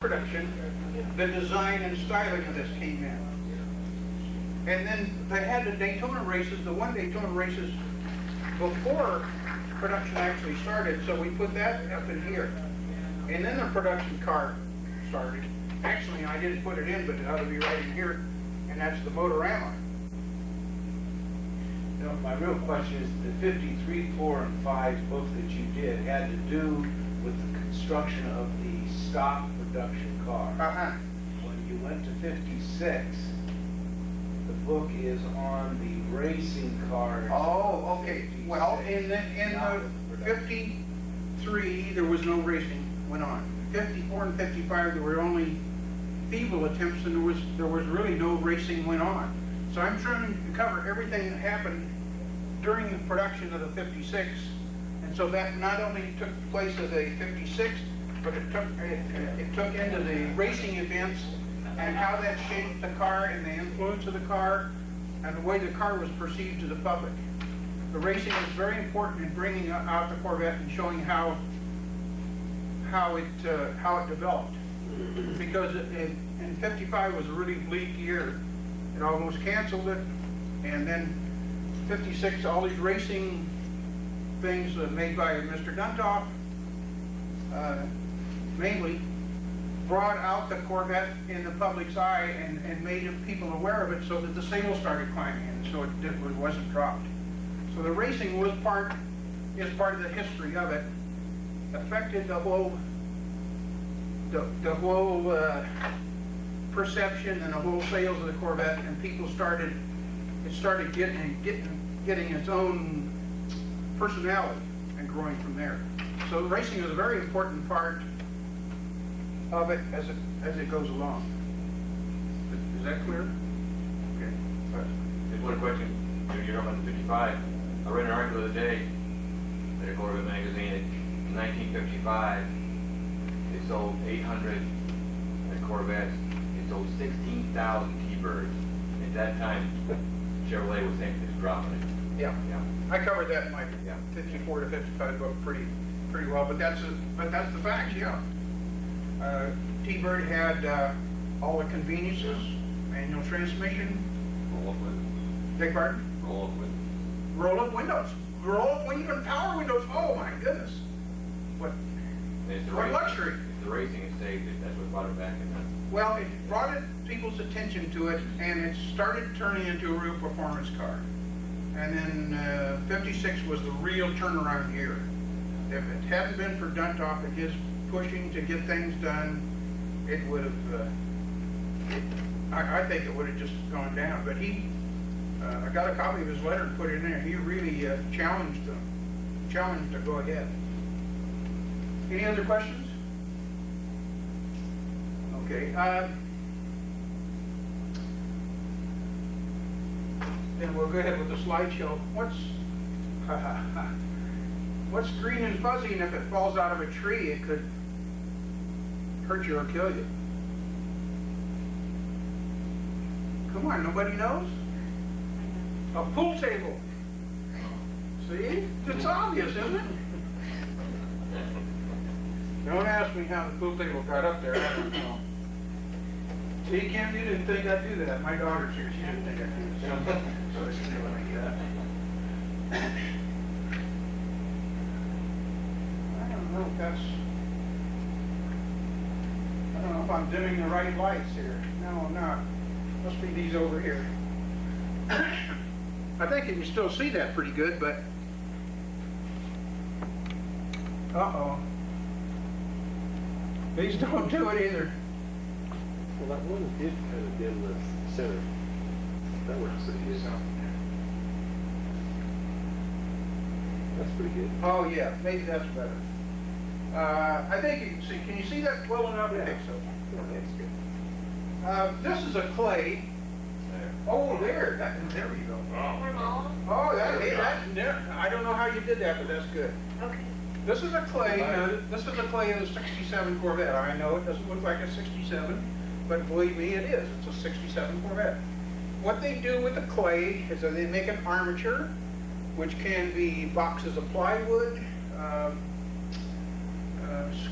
production, the design and styling of this came in. And then they had the Daytona races, the one Daytona races before production actually started, so we put that up in here. And then the production car started. Actually, I didn't put it in, but it ought to be right in here, and that's the Motorama. You know, my real question is, the 53, 4, and 5 book that you did had to do with the construction of the stock production car. Uh-huh. When you went to 56, the book is on the racing cars. Oh, okay. 56, Well, in the not the production. 53, there was no racing went on. 54 and 55, there were only feeble attempts, and there was really no racing went on. So I'm trying to cover everything that happened during the production of the 56, and so that not only took place as a 56, but it took into the racing events and how that shaped the car and the influence of the car and the way the car was perceived to the public. The racing is very important in bringing out the Corvette and showing how it developed. Because in 55 was a really bleak year. It almost canceled it, and then 56, all these racing things made by Mr. Duntoff, mainly, brought out the Corvette in the public's eye and made people aware of it so that the sales started climbing in, so it wasn't dropped. So the racing is part of the history of it, affected the whole perception and the whole sales of the Corvette, and people started getting its own personality and growing from there. So racing is a very important part of it as it goes along. Is that clear? Okay. Just one question. You're talking about the 55. I read an article the other day in a Corvette magazine. In 1955, they sold 800 Corvettes. They sold 16,000 T-Birds. At that time, Chevrolet was thinking it's dropping it. Yeah. I covered that in my 54 to 55 book pretty well, but that's the facts. Yeah. T-Bird had all the conveniences, manual transmission. Roll-up windows. Beg pardon? Roll-up windows. Roll-up windows. Roll-up windows, power windows. Oh my goodness! What luxury! It's the racing it saved it. That's what brought it back in. Well, it brought people's attention to it, and it started turning into a real performance car. And then 56 was the real turnaround year. If it hadn't been for Duntoff and his pushing to get things done, it would have, I think it would have just gone down. But I got a copy of his letter and put it in there. He really challenged to go ahead. Any other questions? Okay. Then we'll go ahead with the slideshow. What's green and fuzzy, and if it falls out of a tree, it could hurt you or kill you? Come on, nobody knows? A pool table. See? It's obvious, isn't it? Don't ask me how the pool table got up there. I don't know. See, Kim, you didn't think I'd do that. My daughter's here. She didn't think I'd do that. So this is what I get. I don't know if I'm dimming the right lights here. No, I'm not. Must be these over here. I think you can still see that pretty good, but uh-oh. These don't do it either. Well, that one did kind of dim the center. That works pretty good. That's pretty good. Oh yeah, maybe that's better. I think you can see. Can you see that well enough? I think so. Yeah, that's good. This is a clay. Oh, there you go. Oh, I don't know how you did that, but that's good. Okay. This is a clay. This is a clay of the '67 Corvette. I know it doesn't look like a '67, but believe me, it is. It's a '67 Corvette. What they do with the clay is that they make an armature, which can be boxes of plywood,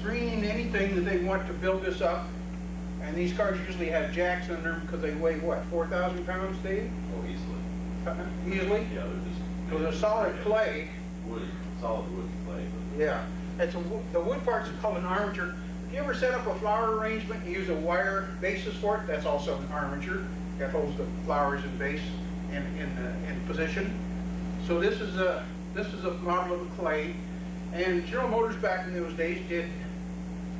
screening, anything that they want to build this up. And these cars usually have jacks under them because they weigh, what, 4,000 pounds, Dave? Oh, easily. Easily? Yeah, they're just. So they're solid clay. Wood, solid wood clay. But Yeah. It's the wood part's called an armature. If you ever set up a flower arrangement and use a wire basis for it, that's also an armature. That holds the flowers in base in position. So this is a model of the clay. And General Motors back in those days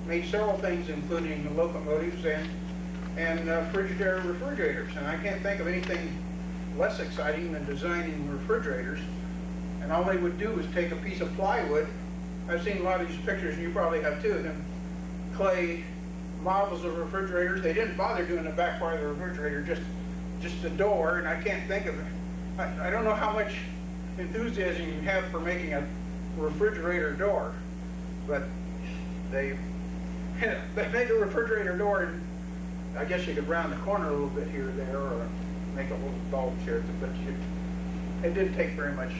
made several things, including the locomotives and Frigidaire refrigerators. And I can't think of anything less exciting than designing refrigerators. And all they would do is take a piece of plywood. I've seen a lot of these pictures, and you probably have too, of them clay models of refrigerators. They didn't bother doing the back part of the refrigerator, just the door. And I can't think of it. I don't know how much enthusiasm you have for making a refrigerator door, but they make a refrigerator door, and I guess you could round the corner a little bit here or there, or make a little bulge here, but it didn't take very much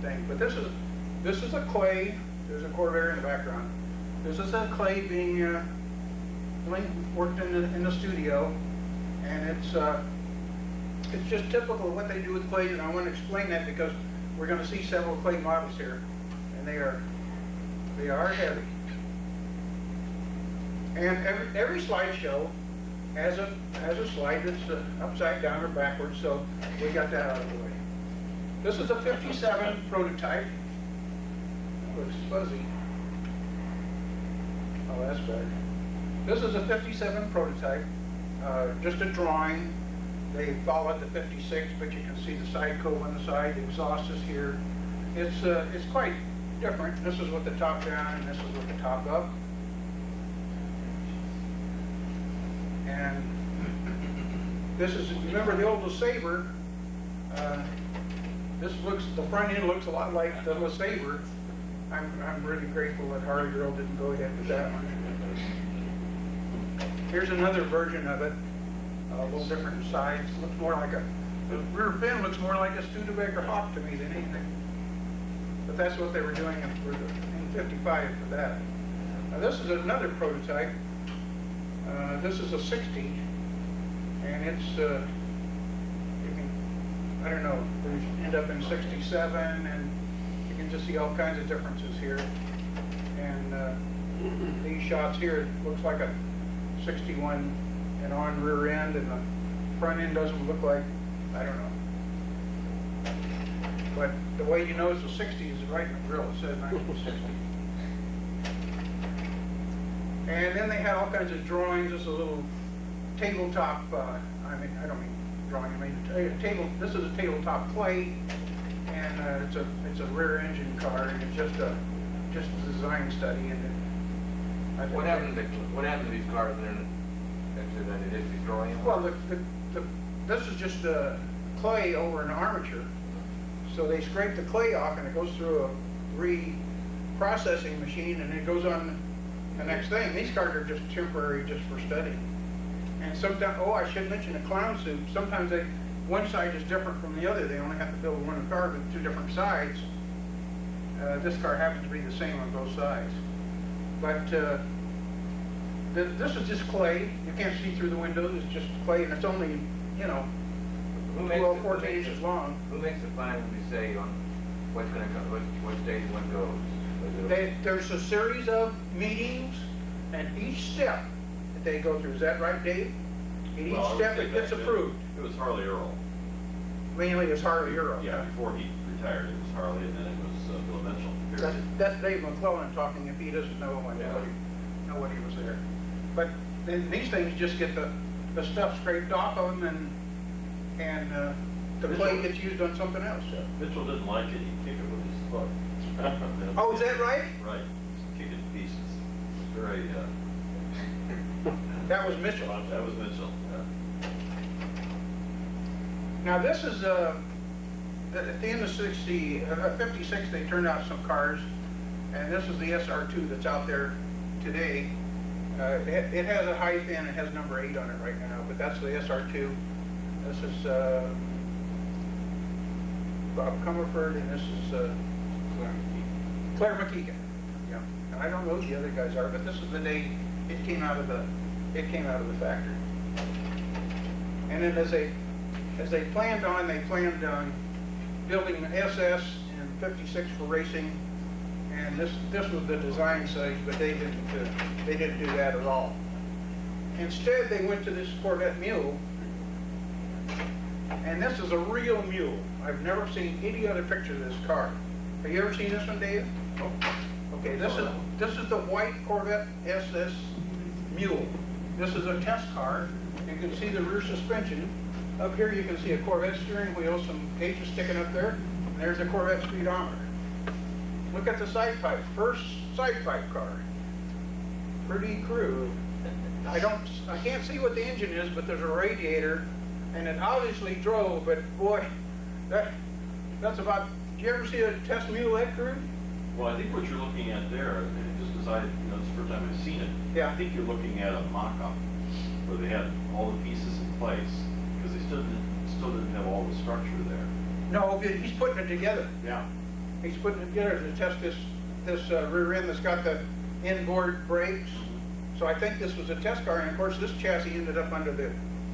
thing. But this is a clay. There's a Corvair in the background. This is a clay being worked in the studio, and it's just typical of what they do with clay. And I want to explain that because we're going to see several clay models here, and they are heavy. And every slideshow has a slide that's upside down or backwards, so we got that out of the way. This is a 57 prototype. Looks fuzzy. Oh, that's better. This is a 57 prototype, just a drawing. They followed the 56, but you can see the side cove on the side. The exhaust is here. It's quite different. This is with the top down, and this is with the top up. And this is, remember the old LeSabre? The front end looks a lot like the LeSabre. I'm really grateful that Harley Girl didn't go ahead with that one. Here's another version of it, a little different size. Looks more like the rear fin looks more like a Studebaker Hawk to me than anything. But that's what they were doing in 55 for that. Now this is another prototype. This is a 60, and it's, I don't know, they end up in 67, and you can just see all kinds of differences here. And these shots here, it looks like a 61 and on rear end, and the front end doesn't look like, I don't know. But the way you know it's a 60 is right in the grill. It says 1960. And then they had all kinds of drawings. This is a little tabletop, I don't mean drawing, I mean this is a tabletop clay, and it's a rear engine car, and it's just a design study. And What happened to these cars then after that? They just destroy them? Well, this is just clay over an armature. So they scrape the clay off, and it goes through a reprocessing machine, and it goes on the next thing. These cars are just temporary, just for study. And sometimes, I should mention the clown suit. Sometimes one side is different from the other. They only have to build one car with two different sides. This car happens to be the same on both sides. But this is just clay. You can't see through the windows. It's just clay, and it's only, 14 inches long. Who makes the plan when we say on what's going to go, what stage one goes? There's a series of meetings, and each step that they go through. Is that right, Dave? At each Well, I would step say it gets back then, approved. It was Harley Earl. Mainly it's Harley Euro. Yeah, before he retired, it was Harley, and then it was Bill Mitchell. That's Dave McClellan talking. If he doesn't know, nobody was there. But then these things just get the stuff scraped off of them, and the clay gets used on something else. Yeah, Mitchell didn't like it, he'd kick it with his foot. Oh, is that right? Right, just kick it to pieces. It was very, That was Mitchell. that was Mitchell, yeah. Now this is, at the end of 56, they turned out some cars, and this is the SR2 that's out there today. It has a high fin, it has number 8 on it right now, but that's the SR2. This is Bob Comerford, and this is Claire McKeegan. Yeah, and I don't know who the other guys are, but this is the day it came out of the It came out of the factory. And then as they planned on building an SS and 56 for racing, and this was the design size, but they didn't do that at all. Instead, they went to this Corvette mule, and this is a real mule. I've never seen any other picture of this car. Have you ever seen this one, Dave? Okay, this is the white Corvette SS mule. This is a test car. You can see the rear suspension. Up here you can see a Corvette steering wheel, some gauges sticking up there, and there's a Corvette speedometer. Look at the side pipe, first side pipe car. Pretty crude. I can't see what the engine is, but there's a radiator, and it obviously drove, but boy, that's about, did you ever see a test mule that crude? Well, I think what you're looking at there, and just as it's the first time I've seen it. Yeah. I think you're looking at a mock-up where they had all the pieces in place, because they still didn't have all the structure there. No, he's putting it together. Yeah. He's putting it together to test this rear end that's got the inboard brakes. So I think this was a test car, and of course this chassis ended up under the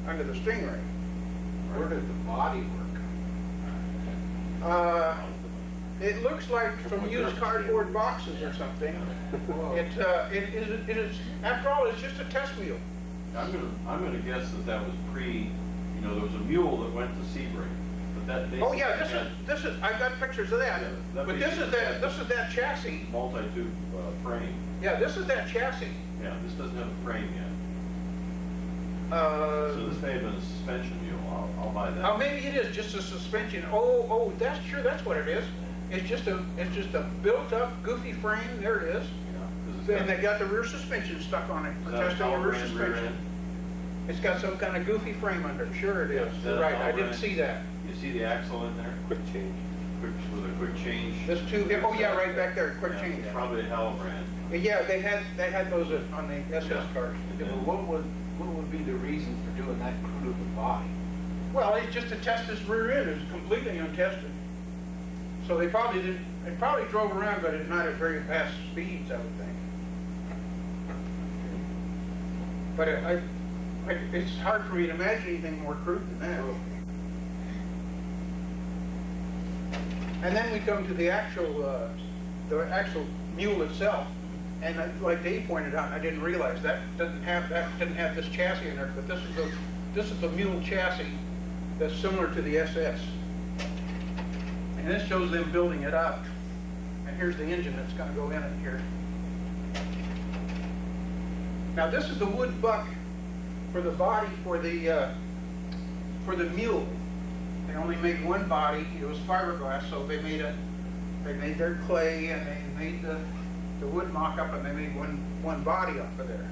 Stingray. Where did the body work? It looks like from used cardboard boxes or something. It is, after all, it's just a test wheel. I'm gonna guess that was there was a mule that went to Sebring, but that basically Oh yeah, this is I've got pictures of that. Yeah, that But this is that chassis. multi-tube frame. Yeah, this is that chassis. Yeah, this doesn't have a frame yet. Uh, So this may have been a suspension mule. I'll buy that. Oh, maybe it is just a suspension. Oh, that's true. That's what it is. It's just a built-up, goofy frame. There it is. Yeah, 'cause it's And they got the rear suspension stuck on it for testing the rear suspension. end? It's got some kind of goofy frame under it. Sure it is. Is You're that right. an I didn't Alvarez? see that. You see the axle in there? Quick change. With a quick change? This two. Oh yeah, right back there. Quick Yeah, change. Probably a Halbrand. Yeah, they had those on the SS Yeah. cars. And Yeah, then- but what would be the reason for doing that crude of a body? Well, it's just to test this rear end. It's completely untested. So they probably didn't. They probably drove around, but not at very fast speeds, I would think. But it's hard for me to imagine anything more crude than that. And then we come to the actual mule itself, and like Dave pointed out, I didn't realize that didn't have this chassis in there, but this is the mule chassis that's similar to the SS, and this shows them building it up. And here's the engine that's going to go in it here. Now this is the wood buck for the body for the mule. They only made one body. It was fiberglass, so they made their clay, and they made the wood mock-up, and they made one body off of there.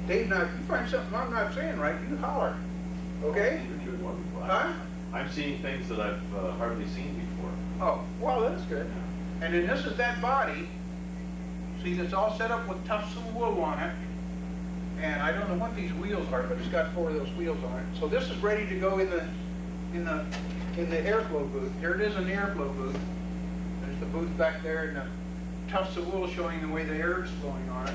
Dave, now if you find something I'm not saying right, you holler. Okay? You're doing wonderful. Huh? I'm seeing things that I've hardly seen before. Oh, well, that's good. And then this is that body. See, that's all set up with tufts of wool on it. And I don't know what these wheels are, but it's got 4 of those wheels on it. So this is ready to go in the airflow booth. Here it is in the airflow booth. There's the booth back there, and the tufts of wool showing the way the air is flowing on it.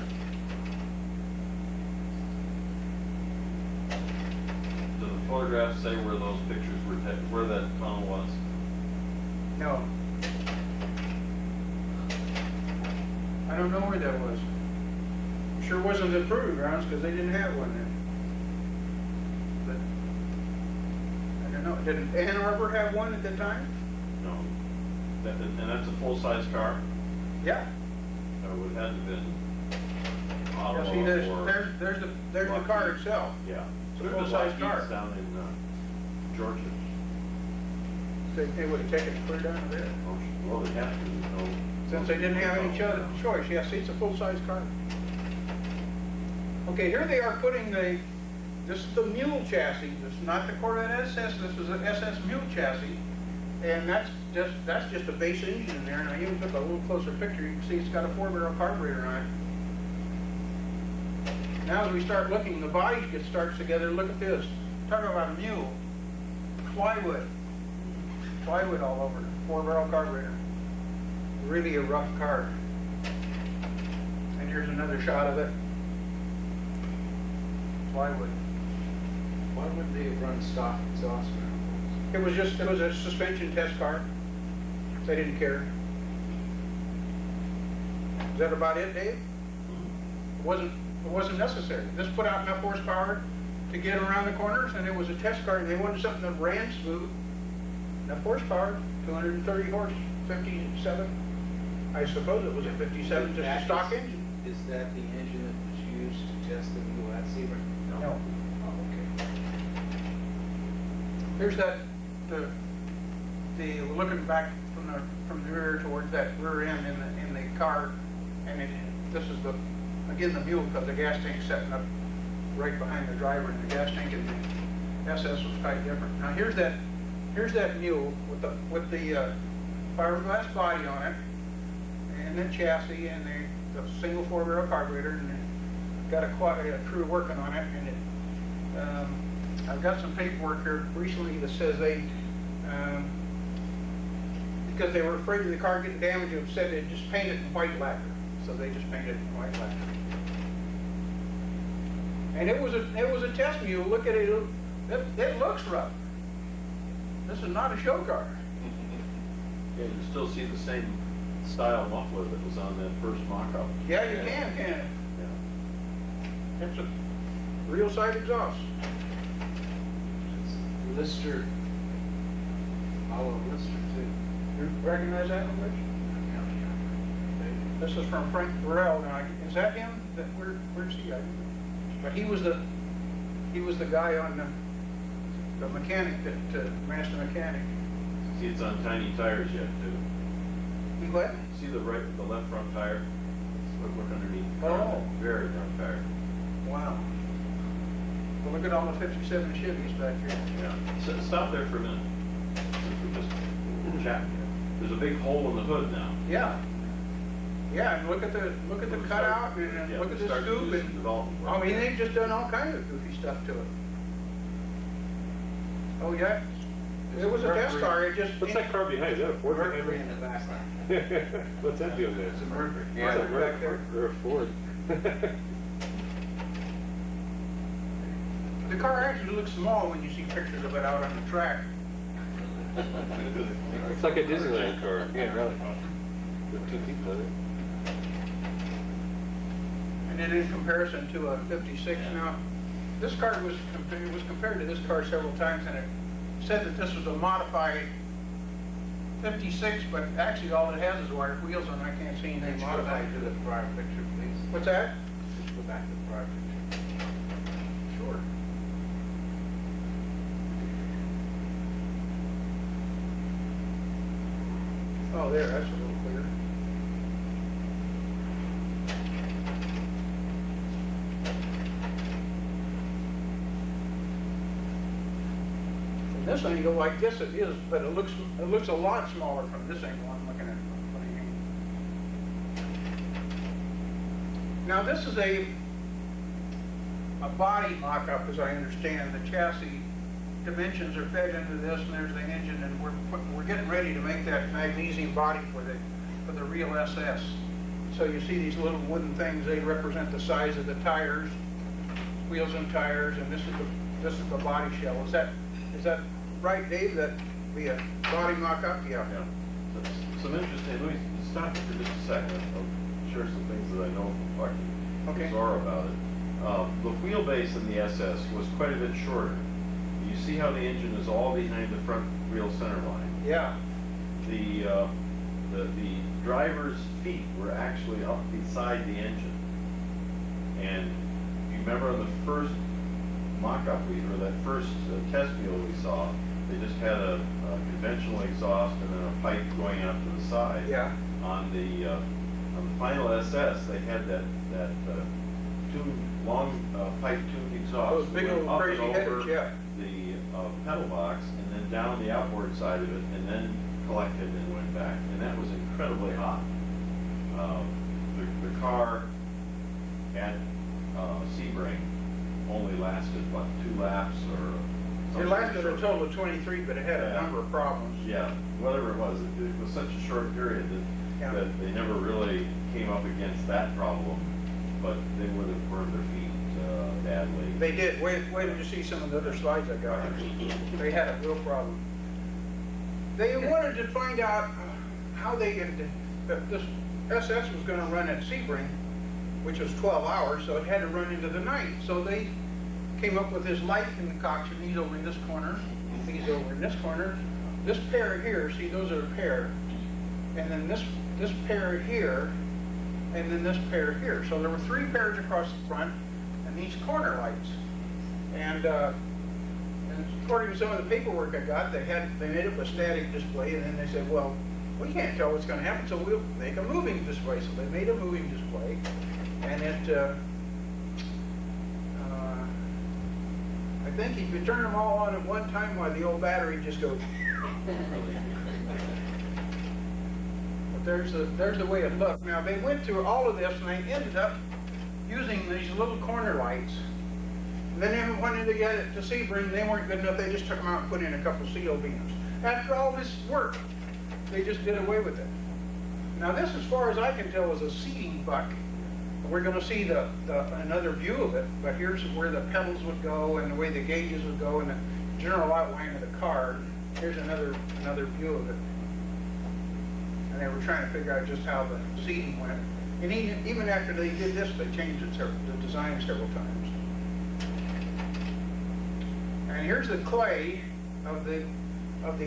Do the photographs say where those pictures were where that tunnel was? No. I don't know where that was. Sure wasn't the proving grounds because they didn't have one then. But I don't know. Did Ann Arbor have one at the time? No. And that's a full-size car? Yeah. It would have had to been Yeah, see, there's the car itself. Yeah. It's a full-size car. Down in Georgia. They would have taken it clear down to there. Well, they have to. No. Since they didn't have any other choice. Yeah, see, it's a full-size car. Okay, here they are putting this is the mule chassis. This is not the Corvette SS. This is an SS mule chassis. And that's just a base engine in there. And I even took a little closer picture. You can see it's got a 4-barrel carburetor on it. Now as we start looking, the body starts together. Look at this. Talk about a mule. Plywood. Plywood all over it. 4-barrel carburetor. Really a rough car. another shot of it. Plywood. Why wouldn't they have run stock exhaust manifolds? It was a suspension test car. They didn't care. Is that about it, Dave? It wasn't necessary. This put out enough horsepower to get around the corners, and it was a test car, and they wanted something that ran smooth. Enough horsepower, 230 horse, 57. I suppose it was a 57, just a stock engine. Is that the engine that was used to test the wheel at Sebring? No. Oh, okay. Here's that, the looking back from the rear towards that rear end in the car, and this is again the mule, because the gas tank's setting up right behind the driver, and the gas tank in the SS was quite different. Now here's that mule with the fiberglass body on it, and the chassis, and the single four-barrel carburetor, and got a crew working on it, and I've got some paperwork here recently that says they, because they were afraid of the car getting damaged, it said they'd just paint it in white lacquer. So they just painted it in white lacquer. And it was a test mule. Look at it. It looks rough. This is not a show car. Yeah, you still see the same style muffler that was on that first mock-up. Yeah, you can. Yeah. It's a real side exhaust. It's Lister, hollow Lister too. You recognize that one, Rich? This is from Frank Burrell. Now, is that him? Where's he at? But he was the guy on the mechanic, that master mechanic. See, it's on tiny tires yet, too. He what? See the left front tire? Look underneath. Oh. Very front tire. Wow. Well, look at all the 57 Chevys back here. Yeah. So, stop there for a minute. Since we're just chatting here. There's a big hole in the hood now. Yeah. Yeah, and look at the cutout, and Yeah, look at the start to scoop, do some and development work. I mean, they've just done all kinds of goofy stuff to it. Oh yeah, it was a test car. It just What's that car behind? Is that a Ford Mercury behind in the back. it? What's that doing there? It's a Mercury. Yeah, Is that a back there. Or a Ford? The car actually looks small when you see pictures of it out on the track. It's like a Disneyland car. Yeah, really. With 2 people in it. And then in comparison to a 56 now, this car was compared to this car several times, and it said that this was a modified 56, but actually all it has is wire wheels, and I can't see anything Let's go back modified. to the prior picture, please. What's that? Let's go back to the prior picture. Sure. Oh, there, that's a little clearer. From this angle like this it is, but it looks a lot smaller from this angle I'm looking at it from. Now this is a body mock-up, as I understand. The chassis dimensions are fed into this, and there's the engine, and we're getting ready to make that magnesium body for the real SS. So you see these little wooden things, they represent the size of the tires, wheels and tires, and this is the body shell. Is that right, Dave? That be a body mock-up? Yeah. Yeah. Some interesting, let me stop you for just a second. I'll share some things that I know from talking Okay. to Zora about it. The wheelbase in the SS was quite a bit shorter. You see how the engine is all behind the front wheel center line. Yeah. The driver's feet were actually up beside the engine. And if you remember on the first mock-up or that first test wheel we saw, they just had a conventional exhaust and then a pipe going out to the side. Yeah. On the final SS, they had that long pipe tuned exhaust. Those big that went old up crazy and headers, over yeah. The pedal box, and then down the outboard side of it, and then collected and went back, and that was incredibly hot. The car at Sebring only lasted, what, 2 laps or It something? lasted a short. total of 23, but it had a Yeah. number of problems. Yeah, whatever it was such a short period Yeah. that they never really came up against that problem but they would have burned their feet badly. They did. Wait till you see some of the other slides I got. They had a real problem. They wanted to find out how they could, this SS was gonna run at Sebring, which was 12 hours, so it had to run into the night. So they came up with this light concoction. He's over in this corner, he's over in this corner. This pair here, see, those are a pair. And then this pair here, and then this pair here. So there were 3 pairs across the front, and these corner lights. And according to some of the paperwork I got, they made up a static display, and then they said, well, we can't tell what's going to happen, so we'll make a moving display. So they made a moving display, and it, I think if you turn them all on at one time, while the old battery just goes. But there's the way it looked. Now they went through all of this, and they ended up using these little corner lights. And then they wanted to get it to Sebring. They weren't good enough. They just took them out and put in a couple CO beams. After all this work, they just did away with it. Now this, as far as I can tell, is a seating buck. We're going to see another view of it, but here's where the pedals would go and the way the gauges would go and the general outline of the car. Here's another view of it. And they were trying to figure out just how the seating went. And even after they did this, they changed the design several times. And here's the clay of the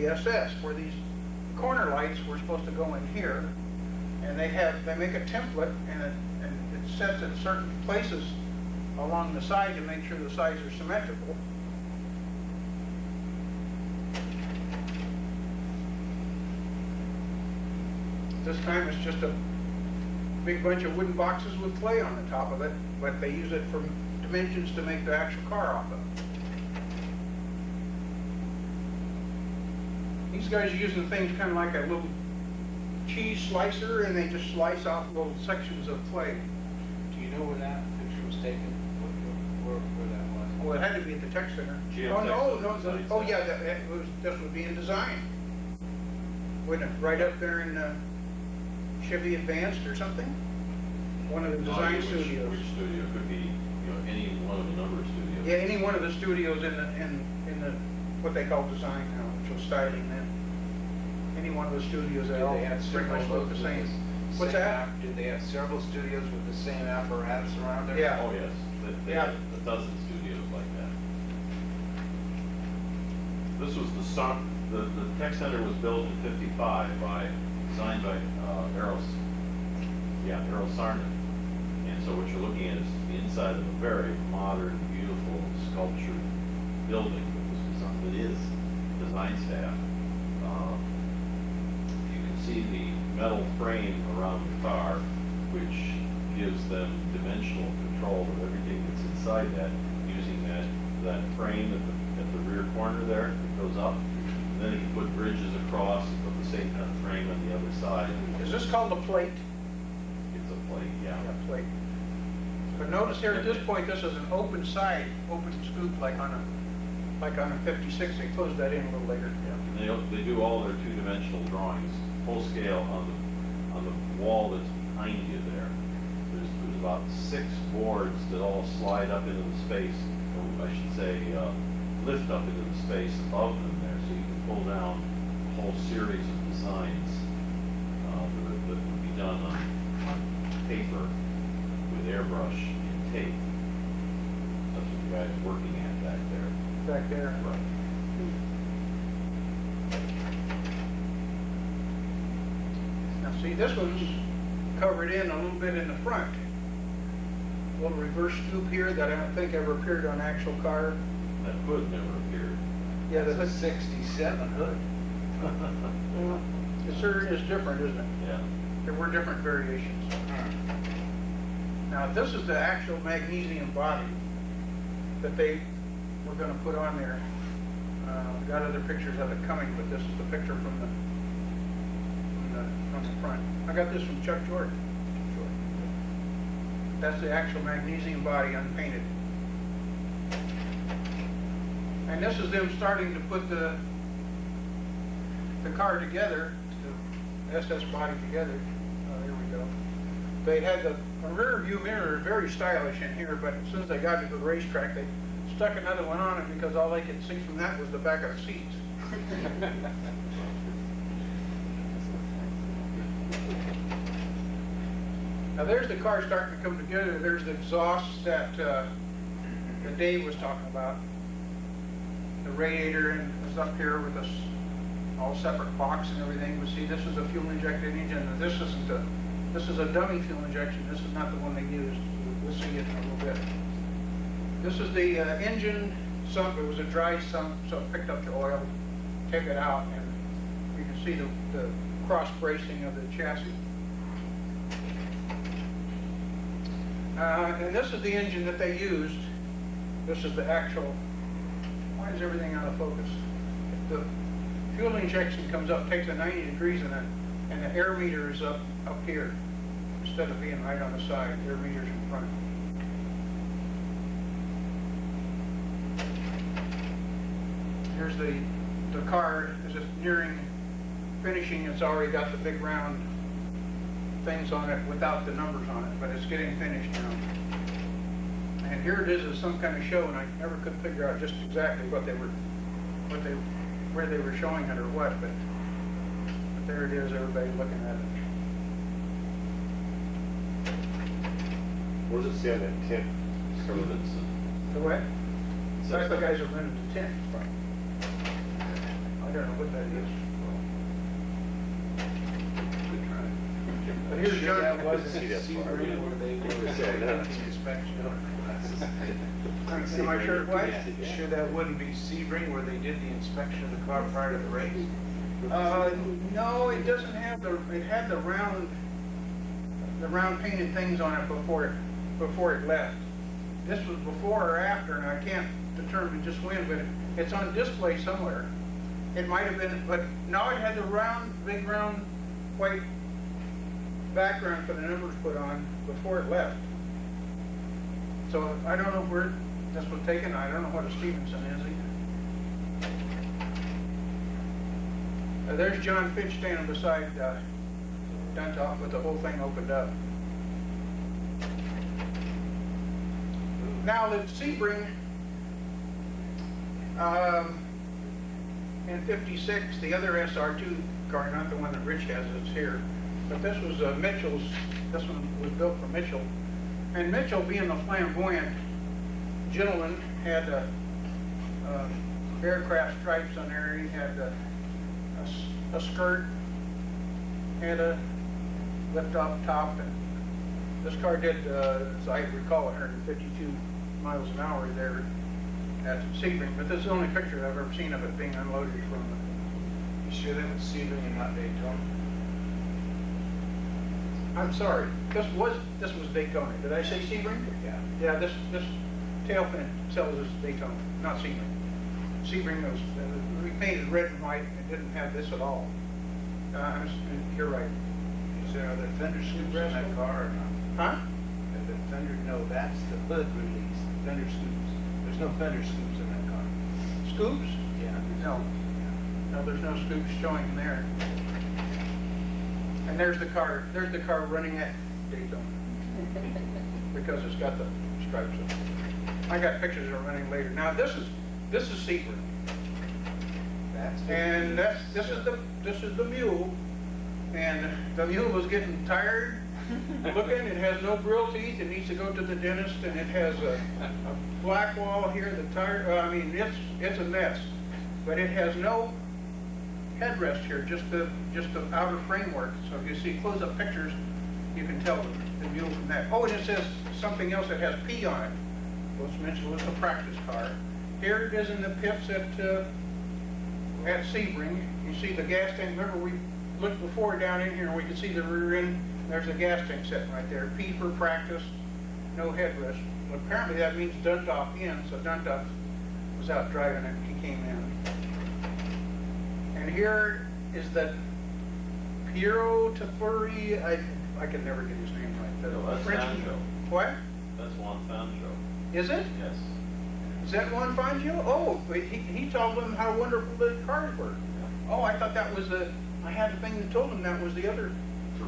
SS, where these corner lights were supposed to go in here, and they make a template, and it sets at certain places along the side to make sure the sides are symmetrical. This time it's just a big bunch of wooden boxes with clay on the top of it, but they use it for dimensions to make the actual car off of. These guys are using things kind of like a little cheese slicer, and they just slice off little sections of clay. Do you know where that picture was taken? Where that was? Well, it had to be at the tech center. GM Oh, Tech no, Design oh Center. yeah, this would be in design. Wouldn't it? Right up there in Chevy Advanced or something? One of the design studios. Which studio? Could be, any one of a number of studios. Yeah, any one of the studios in the what they call design now, which was styling then. Any one of the studios that Did all they have pretty much several look the with same. the What's same that? Did they have several studios with the same apparatus around there? Yeah. Oh, yes. They Yeah. have a dozen studios like that. This was the tech center was built in '55 designed by Errol Sarnan. And so what you're looking at is the inside of a very modern, beautiful, sculptured building that is design staff. You can see the metal frame around the car, which gives them dimensional control of everything that's inside that, using that frame at the rear corner there that goes up. And then you can put bridges across and put the same kind of frame on the other side. Is this called a plate? It's a plate, yeah. Yeah, plate. But notice here at this point, this is an open side, open scoop like on a 56. They closed that in a little later. Yeah. And they do all their two-dimensional drawings, full scale on the wall that's behind you there. There's about 6 boards that all slide up into the space, or I should say, lift up into the space above them there, so you can pull down a whole series of designs that would be done on paper with airbrush and tape. That's what the guy's working at back there. Back there. Right. Now see, this one's covered in a little bit in the front. A little reverse scoop here that I don't think ever appeared on actual car. That hood never appeared. Yeah, the That's a hood. 67 hood. It sure is different, isn't it? Yeah. There were different variations. Now, this is the actual magnesium body that they were going to put on there. We got other pictures of it coming, but this is the picture from the front. I got this from Chuck Jordan. That's the actual magnesium body unpainted. And this is them starting to put the car together, the SS body together. Here we go. They had the rear view mirror very stylish in here, but as soon as they got to the racetrack, they stuck another one on it because all they could see from that was the back of the seats. Now there's the car starting to come together. There's the exhaust that Dave was talking about. The radiator is up here with this all separate box and everything. But see, this is a fuel injected engine. And this isn't a. This is a dummy fuel injection. This is not the one they used. We'll see it in a little bit. This is the engine sump. It was a dry sump, so it picked up the oil, took it out, and you can see the cross bracing of the chassis. And this is the engine that they used. This is the actual. Why is everything out of focus? The fuel injection comes up, takes a 90 degrees, and the air meter is up here instead of being right on the side. The air meter's in front. Here's the car. Is just nearing finishing. It's already got the big round things on it without the numbers on it, but it's getting finished now. And here it is as some kind of show, and I never could figure out just exactly where they were showing it or what, but there it is, everybody looking at it. What does it say on that tent? Stevenson. The what? That's the guys that rented the tent. I don't know what that is. Good try. But here's Sure that John. wasn't See that far. Sebring where they were Yeah, doing no. the inspection. Am I sure what? Sure that wouldn't be Sebring where they did the inspection of the car prior to the race? No, it doesn't have it had the round painted things on it before it left. This was before or after, and I can't determine just when, but it's on display somewhere. It might have been, but no, it had the big round white background for the numbers put on before it left. So I don't know where this was taken. I don't know what a Stevenson is either. There's John Fitch standing beside Duntop with the whole thing opened up. Now the Sebring in '56, the other SR2 car, not the one that Rich has, it's here, but this was Mitchell's. This one was built for Mitchell, and Mitchell, being a flamboyant gentleman, had aircraft stripes on there. He had a skirt, had a lift-off top, and this car did, as I recall, 152 miles an hour there at Sebring, but this is the only picture I've ever seen of it being unloaded from You sure that was Sebring and not Daytona? I'm sorry, this was Daytona. Did I say Sebring? Yeah. Yeah, this tail fin sells as Daytona, not Sebring. Sebring was repainted red and white, and it didn't have this at all. You're right. Are there fender scoops in that car or not? Huh? Are the fender, no, that's the hood release, fender scoops. There's no fender scoops in that car. Scoops? Yeah. No. No, there's no scoops showing in there. And there's the car running at Daytona. Because it's got the stripes on it. I got pictures of it running later. Now this is Sebring. And this is the mule. And the mule was getting tired looking. It has no grill teeth. It needs to go to the dentist, and it has a black wall here. The tire, it's a mess. But it has no headrest here, just the outer framework. So if you see close-up pictures, you can tell the mule from that. Oh, and it says something else that has P on it. Let's mention it was a practice car. Here it is in the pits at Sebring. You see the gas tank. Remember we looked before down in here, and we could see the rear end. There's a gas tank sitting right there. P for practice, no headrest. Well, apparently that means Duntop in, so Duntop was out driving it. He came in. And here is the Piero Tafuri. I can never get his name right. The No, that's French- Fangio. What? That's Juan Fangio. Is it? Yes. Is that Juan Fangio? Oh, but he told them how wonderful the cars were. Oh, I thought that was I had a thing that told him that was the other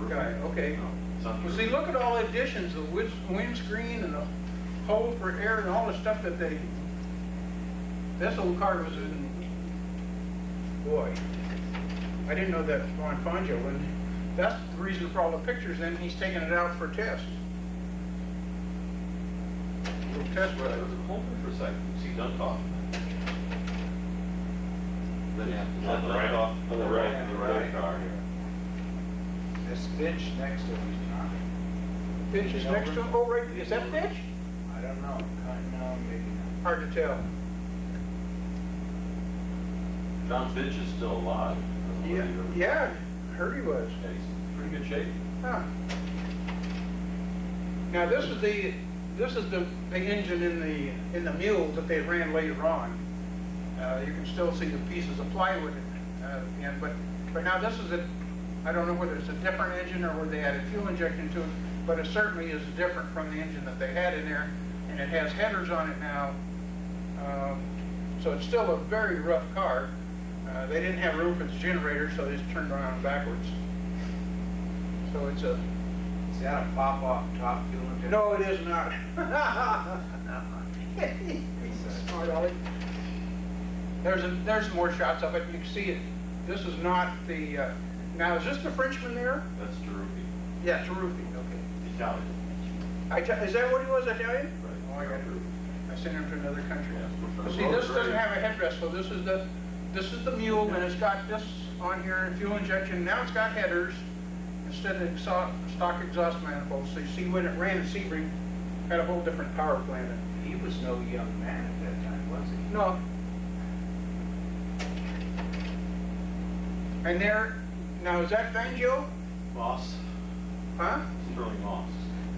guy. Okay. No. it's under. Well, see, look at all the additions, the windscreen and the hole for air and all the stuff that this old car was in, boy, I didn't know that on Fangio, and that's the reason for all the pictures, and he's taking it out for test. Little test Well, ride. hold it for a second, see Duntop. Yeah. On the right off, on the right, On the the right right. car. This bench next to him is not. Fitch is next to him, oh, right, is that Fitch? I don't know, no, maybe not. Hard to tell. John Fitch is still alive. Yeah, heard he was. Yeah, he's in pretty good shape. Huh. Now, this is the engine in the mule that they ran later on. You can still see the pieces of plywood in, but now this is I don't know whether it's a different engine or whether they added fuel injection to it, but it certainly is different from the engine that they had in there, and it has headers on it now. So it's still a very rough car. They didn't have room for the generator, so they just turned around backwards. So it's a... Is that a pop-off top fuel injection? No, it is not. Smart Ollie. There's more shots of it. You can see it. This is not the... now, is this the Frenchman there? That's Taruffi, Yeah, Taruffi, okay. Italian. Is that what he was, Italian? Right. Oh, I sent him to another country. Yeah. But see, this doesn't have a headrest, so this is the mule, and it's got this on here, fuel injection. Now it's got headers instead of stock exhaust manifolds. So you see when it ran, the Sebring had a whole different power plant in it. He was no young man at that time, was he? No. And now is that Fangio? Moss, Huh? Sterling Moss.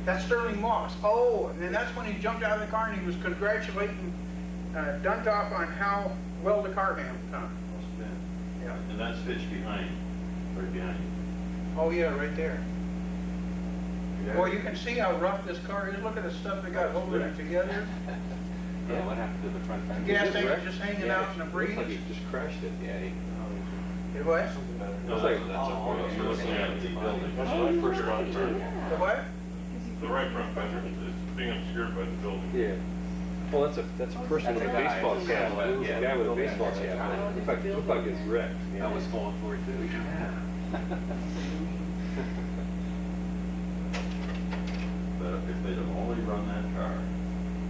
That's Sterling Moss. Oh, and then that's when he jumped out of the car and he was congratulating Duntop on how well the car handled. Huh? Must have been. Yeah. And that's Fitch behind, right behind you. Oh yeah, right there. Well, you can see how rough this car is. Look at the stuff they got holding it together. Yeah, what happened to the front fender? The gas Is it tank wrecked? just hanging Yeah, out in the Looks breeze. like he just crashed it, yeah. The what? Looks like, You're looking at the building. That's when I first brought it in. The what? The right front fender is being obscured by the building. Yeah. Well, that's a person with a That's a guy. baseball cap. Yeah. A guy with a baseball cap. Looked like it's wrecked. I was going for it too. But if they'd have only run that car,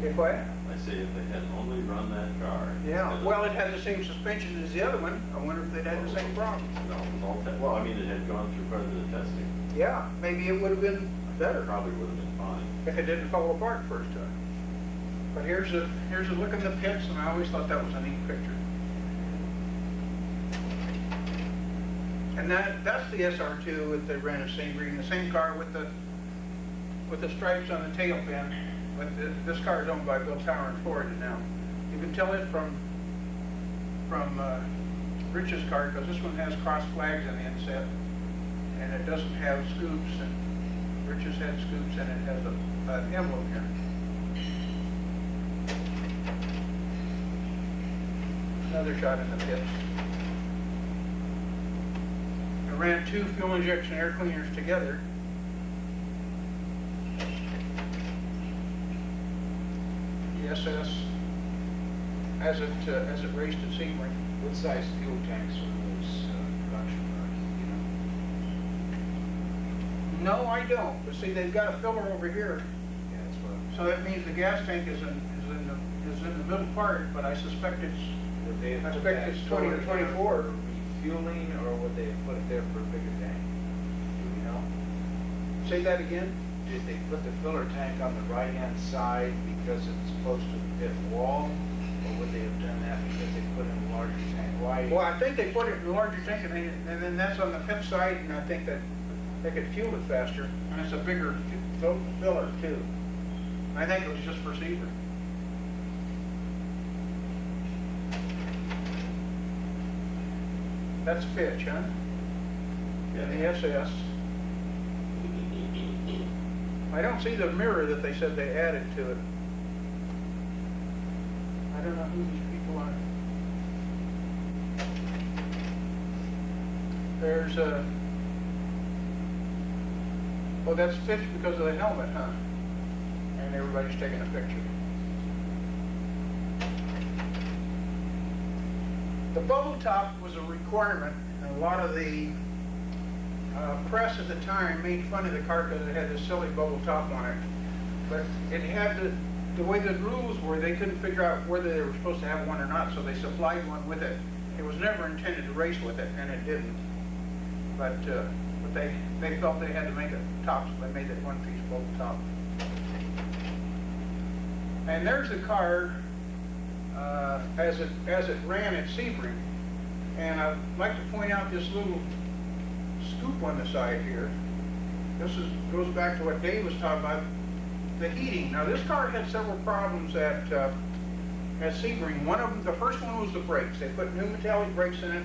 If what? I say if they had only run that car. Yeah. instead of- Well, it had the same suspension as the other one. I wonder if they'd had the same problem. No, it was all well, I mean, it had gone through quite a bit of testing. Yeah, maybe it would have been better Probably would have been fine. if it didn't fall apart first time. But here's a look in the pits, and I always thought that was a neat picture. And that's the SR2 that they ran at Sebring, the same car with the stripes on the tail fin. But this car is owned by Bill Tower in Florida now. You can tell it from Rich's car, because this one has cross flags on the inset, and it doesn't have scoops, and Rich's had scoops, and it has an emblem here. Another shot in the pits. I ran 2 fuel injection air cleaners together. The SS as it raced at Sebring. What size fuel tanks were those production cars, you know? No, I don't. But see, they've got a filler over here, Yeah, that's what. so that means the gas tank is in the middle part. But I suspect it's Would they have I put expect that it's 20 or filler there 24. for refueling, or would they have put it there for a bigger tank? Do we know? say that again. Did they put the filler tank on the right-hand side because it's close to the pit wall? Or would they have done that because they put in a larger tank? Why? Well, I think they put it in a larger tank, and then that's on the pit side, and I think that they could fuel it faster, and it's a bigger filler too. I think it was just for Sebring. That's Fitch, huh? And the SS. I don't see the mirror that they said they added to it. I don't know who these people are. Oh, that's Fitch because of the helmet, huh? And everybody's taking a picture. The bubble top was a requirement, and a lot of the press at the time made fun of the car because it had this silly bubble top on it. But it had the way the rules were, they couldn't figure out whether they were supposed to have one or not, so they supplied one with it. It was never intended to race with it, and it didn't. But they felt they had to make a top, so they made that one-piece bubble top. And there's the car as it ran at Sebring. And I'd like to point out this little scoop on the side here. This goes back to what Dave was talking about, the heating. Now this car had several problems at Sebring. One of them, the first one was the brakes. They put new metallic brakes in it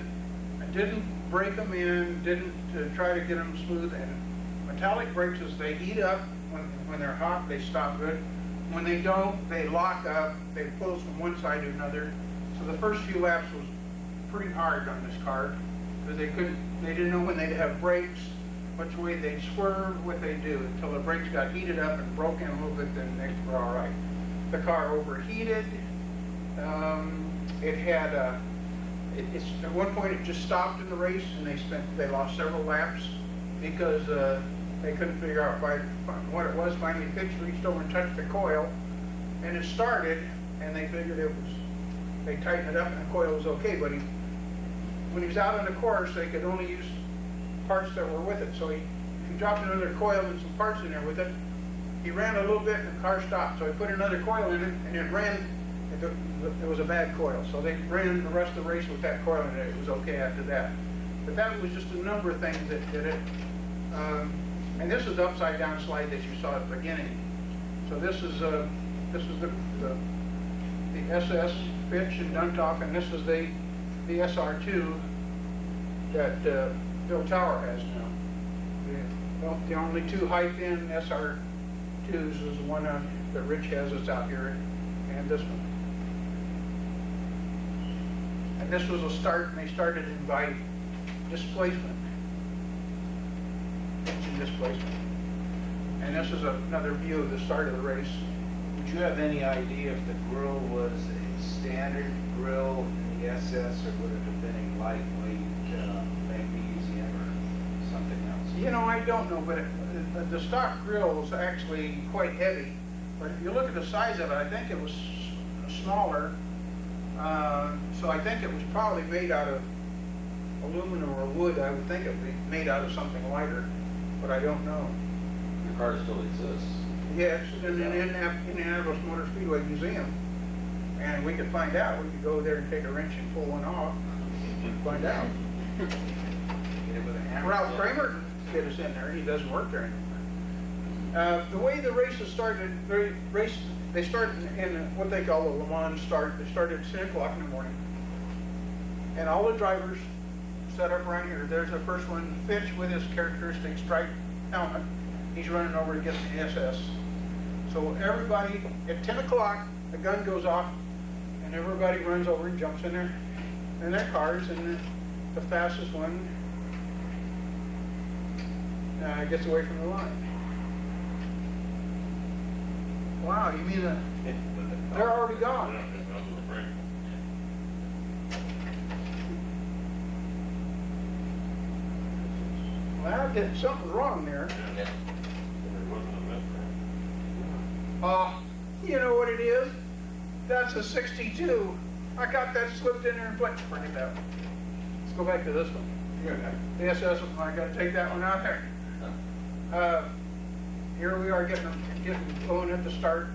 and didn't break them in, didn't try to get them smooth. And metallic brakes, as they heat up, when they're hot, they stop good. When they don't, they lock up, they pull from one side to another. So the first few laps was pretty hard on this car because they didn't know when they'd have brakes, which way they'd swerve, what they'd do, until the brakes got heated up and broke in a little bit, then they were all right. The car overheated. It had at one point it just stopped in the race, and they lost several laps because they couldn't figure out what it was. Finally, Fitch reached over and touched the coil, and it started, and they figured they tightened it up, and the coil was okay. But when he was out on the course, they could only use parts that were with it. So he dropped another coil and some parts in there with it. He ran a little bit, and the car stopped. So he put another coil in it, and it ran. It was a bad coil, so they ran the rest of the race with that coil in it. It was okay after that. But that was just a number of things that did it. And this is the upside down slide that you saw at the beginning. So this is the SS Fitch and Duntop, and this is the SR2 that Bill Tower has now. The only two high-fin SR2s is the one that Rich has that's out here, and this one. And this was a start, and they started it by displacement. Engine displacement. And this is another view of the start of the race. Would you have any idea if the grill was a standard grill in the SS, or would it have been a lightweight magnesium or something else? You know, I don't know, but the stock grill was actually quite heavy. But if you look at the size of it, I think it was smaller. So I think it was probably made out of aluminum or wood. I would think it would be made out of something lighter, but I don't know. The car still exists. Yes, in the Indianapolis Motor Speedway Museum. And we could find out. We could go there and take a wrench and pull one off and find out. Get it with a hammer? Ralph Kramer get us in there. He doesn't work there anymore. The way the races started, they started in what they call the Le Mans start. They started at 10 o'clock in the morning. And all the drivers set up around here. There's the first one, Fitch, with his characteristic striped helmet. He's running over to get the SS. So everybody, at 10 o'clock, the gun goes off, and everybody runs over and jumps in their cars, and the fastest one gets away from the line. Wow, you mean they're already gone? Well, something's wrong there. Yeah. You know what it is? That's a 62. I got that slipped in there and put, forget that one. Let's go back to this one. The SS one, I gotta take that one out there. Here we are getting going at the start.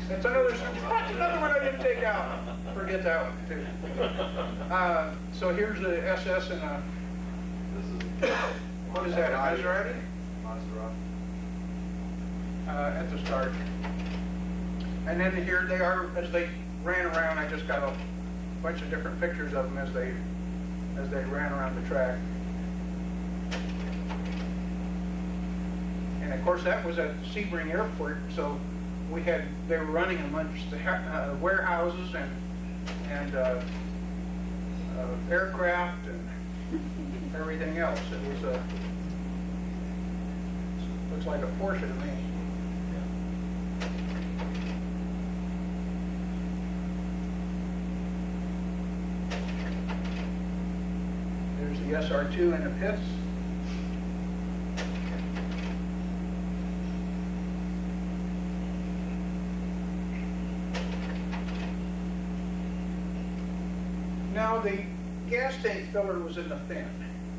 That's another one I didn't take out. Forget that one too. So here's the SS and a, what is that, a Maserati? Maserati. At the start. And then here they are as they ran around. I just got a bunch of different pictures of them as they ran around the track. And of course that was at Sebring Airport, so they were running amongst the warehouses and aircraft and everything else. It was Looks like a Porsche to me. There's the SR2 in the pits. Now, the gas tank filler was in the fin,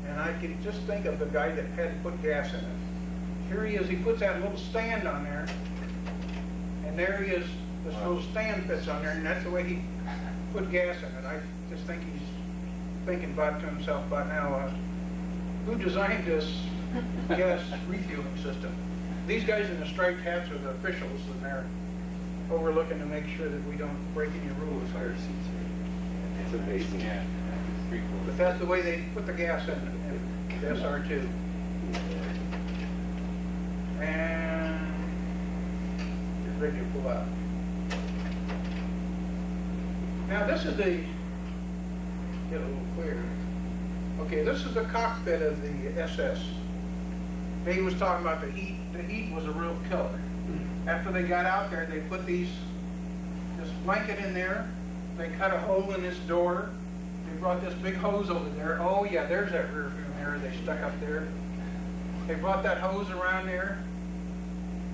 and I can just think of the guy that had to put gas in it. Here he is, he puts that little stand on there, and there he is, this little stand fits on there, and that's the way he put gas in it. I just think he's thinking about to himself about now, who designed this gas refueling system? These guys in the striped hats are the officials, and they're overlooking to make sure that we don't break any rules. It's amazing. Yeah, it's pretty cool. But that's the way they put the gas in the SR2. And it's ready to pull out. Now this is the, get a little clearer. Okay, this is the cockpit of the SS. Dave was talking about the heat. The heat was a real killer. After they got out there, they put this blanket in there. They cut a hole in this door. They brought this big hose over there. Oh yeah, there's that rear view mirror they stuck up there. They brought that hose around there,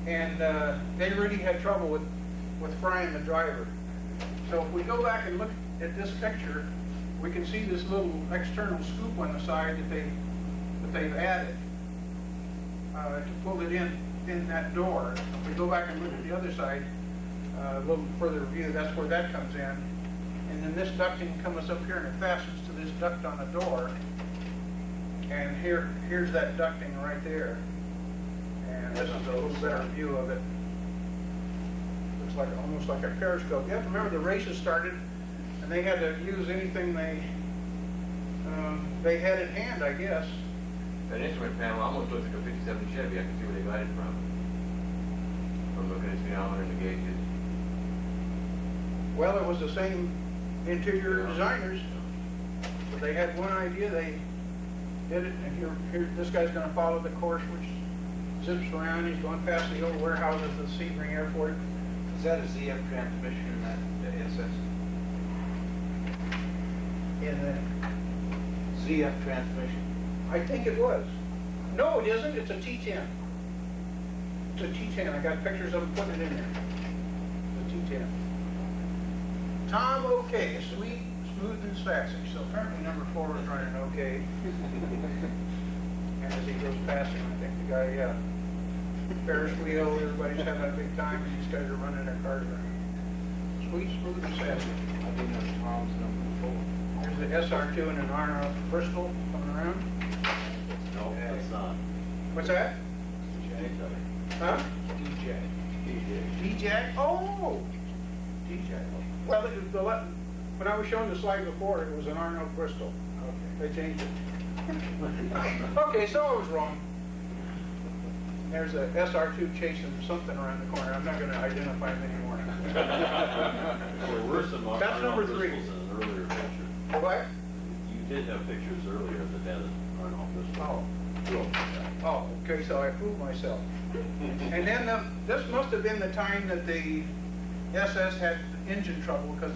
and they really had trouble with frying the driver. So if we go back and look at this picture, we can see this little external scoop on the side that they've added to pull it in that door. If we go back and look at the other side, a little further view, that's where that comes in. And then this ducting comes up here and it fastens to this duct on the door. And here's that ducting right there. And this is a little better view of it. Looks like almost like a periscope. You have to remember the races started, and they had to use anything they had at hand, I guess. That instrument panel almost looks like a 57 Chevy. I can see where they got it from looking at the speedometer and the gauges. Well, it was the same interior designers. But they had one idea, they did it, and here this guy's going to follow the course, which zips around. He's going past the old warehouses of the Sebring Airport. Is that a ZF transmission in that SS? In the, ZF transmission? I think it was. No, it isn't. It's a T10. It's a T10. I got pictures of them putting it in there. It's a T10. Tom OK, sweet, smooth, and sassy. So apparently number 4 is running okay. And as he goes past him, I think the guy, yeah. Ferris wheel, everybody's having a big time, and these guys are running their cars around. Sweet, smooth, and sassy. I didn't know Tom's number 4. There's the SR2 and an Arnold Bristol coming around. No, it's not. What's that? Huh? DJ. D-Jack? Oh! D-Jack. Well, when I was showing the slide before, it was an Arnold Bristol. Okay. They changed it. Okay, so I was wrong. There's a SR2 chasing something around the corner. I'm not going to identify him anymore. There were some That's number Arnold 3. Bristols in an earlier picture. What? You did have pictures earlier that had an Arnold Bristol. Oh, okay, so I fooled myself. And then this must have been the time that the SS had engine trouble because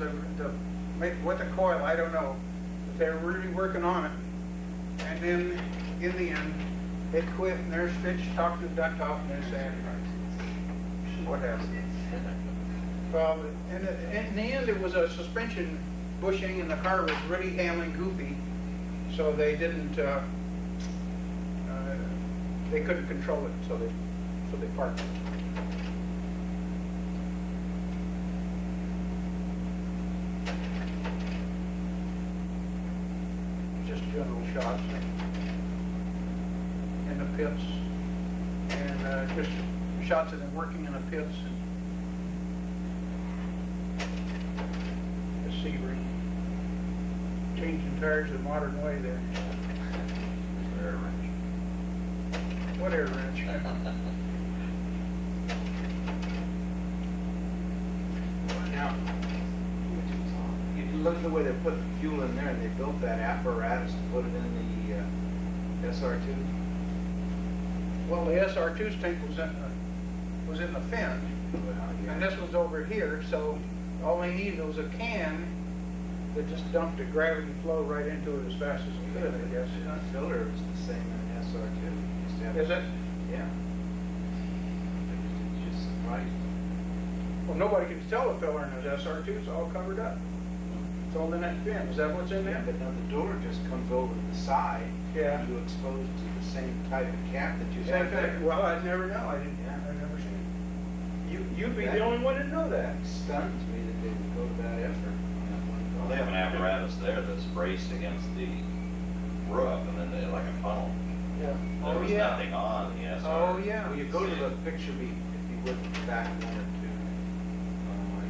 with the coil, I don't know. But they were really working on it. And then in the end, it quit, and there's Fitch talking to duct off, and they're saying, what happened? Well, in the end, it was a suspension bushing, and the car was really handling goofy, so they didn't, they couldn't control it, so they parked it. Just general shots in the pits, and just shots of them working in the pits. The Sebring, changing tires the modern way there. Air wrench. What air wrench? Now, you look at the way they put the fuel in there, and they built that apparatus to put it in the SR2. well, the SR2's tank was in the fin, and this was over here, so all they needed was a can that just dumped a gravity flow right into it as fast as it could, I guess. The filler is the same in SR2. Used to have- Is it? Yeah. It's just surprising. Well, nobody can tell the filler in his SR2, it's all covered up. It's all in that fin, is that what's in Yeah, there? but now the door just comes over to the side. Yeah. And you expose to the same type of cap that you Yeah, have there. well, I'd never know, I've never seen it. You'd be the only one to know that. It stuns me that they would go to that effort on that one car. Well, they have an apparatus there that's braced against the roof, and then they, like a funnel. Yeah. There Oh, was yeah. nothing on the SR. Oh, yeah. Well, you go to the picture, if you would, back one or two.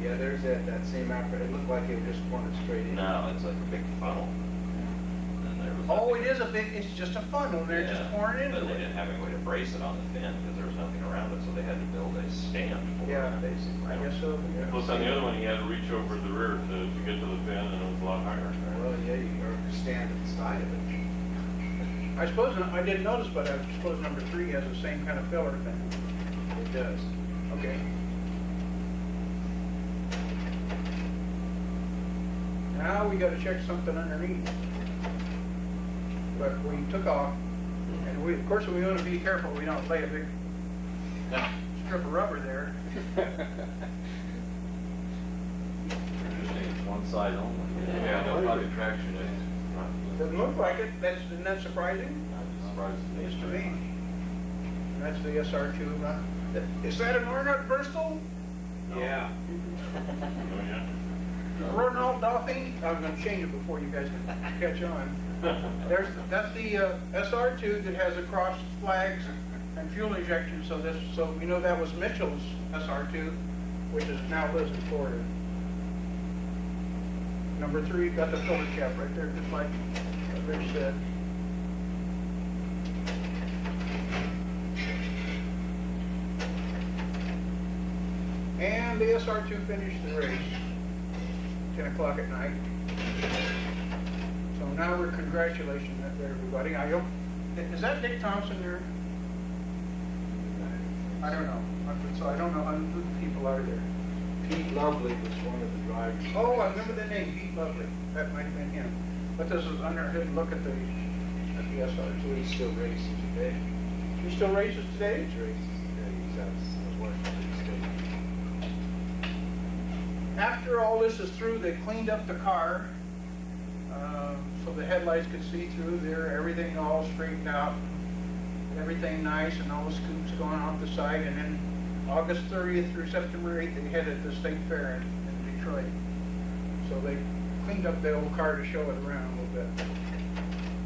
Yeah, there's that same apparatus. It looked like it was just pointed straight in. No, it's like a big funnel. And there was Oh, nothing- it is it's just a funnel, they're just Yeah, pouring into But they it. didn't have any way to brace it on the fin because there was nothing around it, so they had to build a stand for Yeah, it, basically. I guess so. yeah. Plus on the other one, he had to reach over the rear to get to the fin, and it was a lot higher. Well, yeah, you or stand at the side of it. I suppose, I didn't notice, but I suppose number 3 has the same kind of filler thing. It does. Okay. Now we gotta check something underneath. But we took off, and of course, we wanna be careful we don't lay a big strip of rubber there. Usually it's one side only. Yeah, no body traction is not. Doesn't look like it, isn't that surprising? I'd be surprised if It's they to did. me. That's the SR2, huh? Is that an Arnott Bristol? Yeah. Oh, yeah. Ronald Dauphine? I'm gonna change it before you guys can catch on. That's the SR2 that has the crossed flags and fuel injection, so we know that was Mitchell's SR2, which is now lives in Florida. Number 3 got the filler cap right there, just like Rich said. And the SR2 finished the race, 10 o'clock at night. So now we're congratulating everybody. Is that Dick Thompson there? I don't know. So I don't know who the people are there. Pete Lovely was one of the drivers. Oh, I remember the name, Pete Lovely. That might have been him. But this is under his look at the SR2. He still races today. He still races today? He races today. He's out of Washington State. After all this is through, they cleaned up the car, so the headlights could see through there, everything all straightened out, everything nice, and all the scoops going off the side, and then August 30th through September 8th, they headed to the State Fair in Detroit. So they cleaned up the old car to show it around a little bit.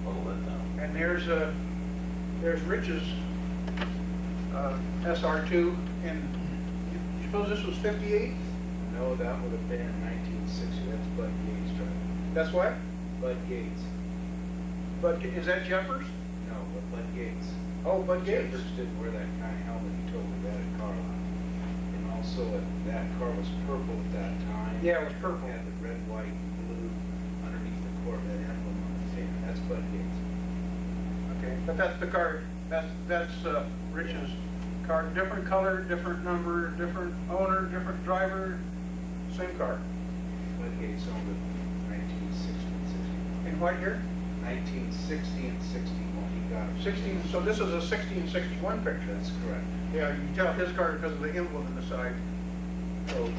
A little bit now. And there's Rich's SR2, and you suppose this was 58? No, that would have been in 1960. That's Bud Gates driving. That's what? Bud Gates. But is that Jeffers? No, but Bud Gates. Oh, Bud Gates. Jeffers didn't wear that kind of helmet. He told me that at car lot. And also, that car was purple at that time. Yeah, it was purple. Had the red, white, blue underneath the Corvette emblem on the fin. That's Bud Gates. Okay, but that's the car, that's Rich's car, different color, different number, different owner, different driver, same car. Bud Gates owned it in 1960 and 61. In what year? 1960 and 61. He got it. 16, so this is a 1661 picture. That's correct. Yeah, you can tell his car because of the emblem in the side. So,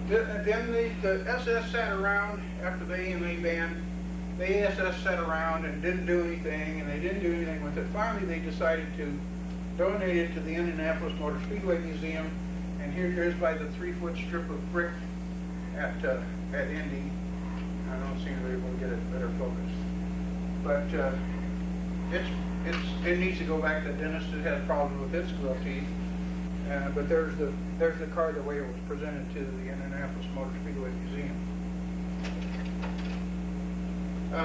then the SS sat around after the AMA ban. The ASS sat around and didn't do anything, and they didn't do anything with it. Finally, they decided to donate it to the Indianapolis Motor Speedway Museum, and here's by the 3-foot strip of brick at Indy. I don't seem to be able to get it better focused. But it needs to go back to the dentist. It had problems with its growth teeth. But there's the car the way it was presented to the Indianapolis Motor Speedway Museum.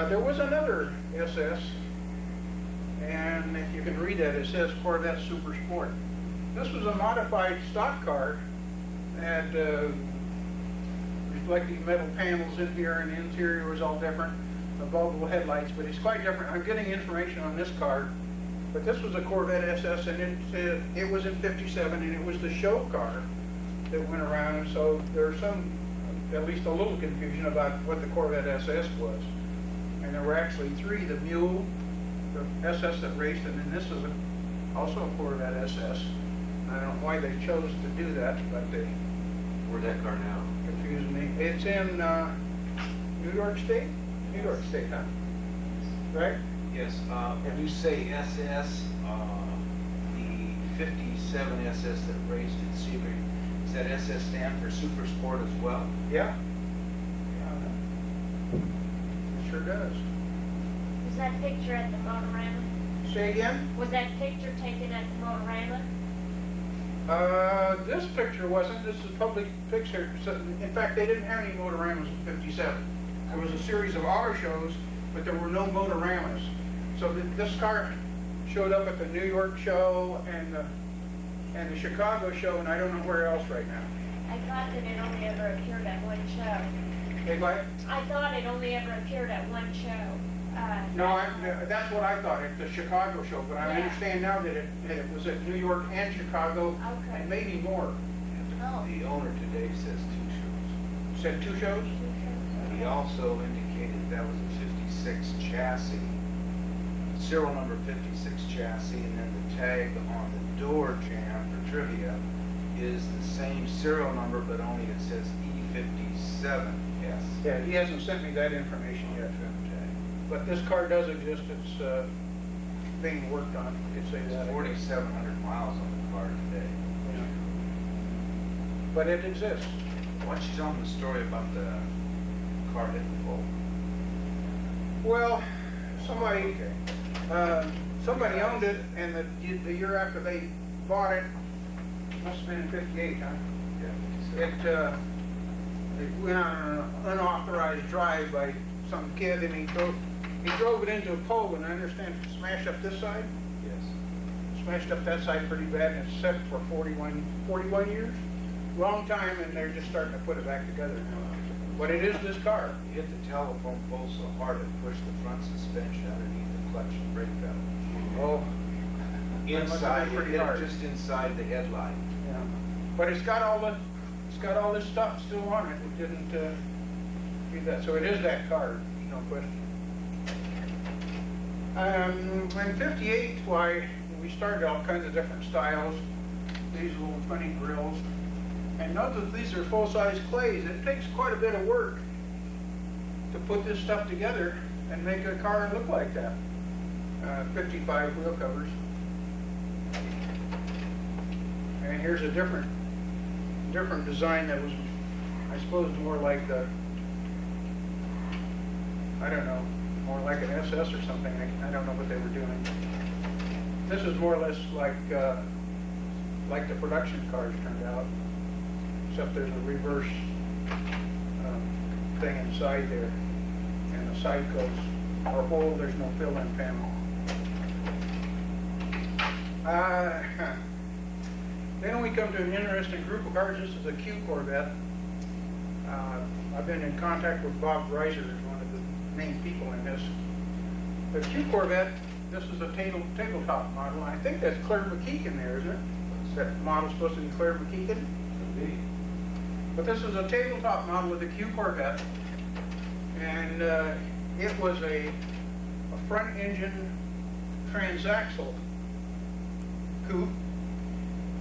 There was another SS, and if you can read that, it says Corvette Super Sport. This was a modified stock car. It had reflective metal panels in here, and the interior was all different. The bulbous headlights, but it's quite different. I'm getting information on this car But this was a Corvette SS, and it was in 57, and it was the show car that went around, and so there's some, at least a little confusion about what the Corvette SS was. And there were actually three: the Mule, the SS that raced, and then this is also a Corvette SS. I don't know why they chose to do that, but they Where's that car now? confused me. It's in New York State? New York State, huh? Right? Yes, when you say SS, the 57 SS that raced at Sebring, does that SS stand for Super Sport as well? Yeah. It sure does. Was that picture at the Motorama? Say again? Was that picture taken at the Motorama? This picture wasn't. This is a public picture. So, in fact, they didn't have any Motoramas in 57. There was a series of auto shows, but there were no Motoramas. So this car showed up at the New York show and the Chicago show, and I don't know where else right now. I thought that it only ever appeared at one show. Hey, what? I thought it only ever appeared at one show. No, that's what I thought at the Chicago show, but I Yeah. understand now that it was at New York and Chicago, Okay. and maybe more. Oh. The owner today says 2 shows. Said 2 shows? He also indicated that was a 56 chassis, serial number 56 chassis, and then the tag on the door jamb for trivia is the same serial number, but only it says E57S. Yeah, he hasn't sent me that information yet. But this car does exist. It's being worked on. You could say that. 4,700 miles on the car today. Yeah. But it exists. Why don't you tell them the story about the car hitting the pole? Well, somebody Okay. somebody owned it, and the year after they bought it, must have been in 58, huh? Yeah, 57. It went on an unauthorized drive by some kid, and he drove it into a pole, and I understand smashed up this side, Yes. smashed up that side pretty bad, and it's set for 41 years. Long time, and they're just starting to put it back together now. But it is this car. He hit the telephone pole so hard it pushed the front suspension underneath the clutch and brake pedal. Oh, that must have Inside, been it pretty hit hard. just inside the headlight. yeah. But it's got all this stuff still on it. It didn't do that. So it is that car, no question. In 58, why, we started all kinds of different styles. These little funny grills. And note that these are full-size clays. It takes quite a bit of work to put this stuff together and make a car look like that. 55 wheel covers. And here's a different design that was, I suppose, more like the, I don't know, more like an SS or something. I don't know what they were doing. This is more or less like the production cars turned out, except there's a reverse thing inside there, and the side goes, or hole, there's no fill-in panel. Then we come to an interesting group of cars. This is a Q Corvette. I've been in contact with Bob Reiser, who's one of the main people in this. The Q Corvette, this is a tabletop model. I think that's Claire McKeegan there, isn't it? That model's supposed to be Claire McKeegan? But this is a tabletop model of the Q Corvette, and it was a front-engine transaxle coupe,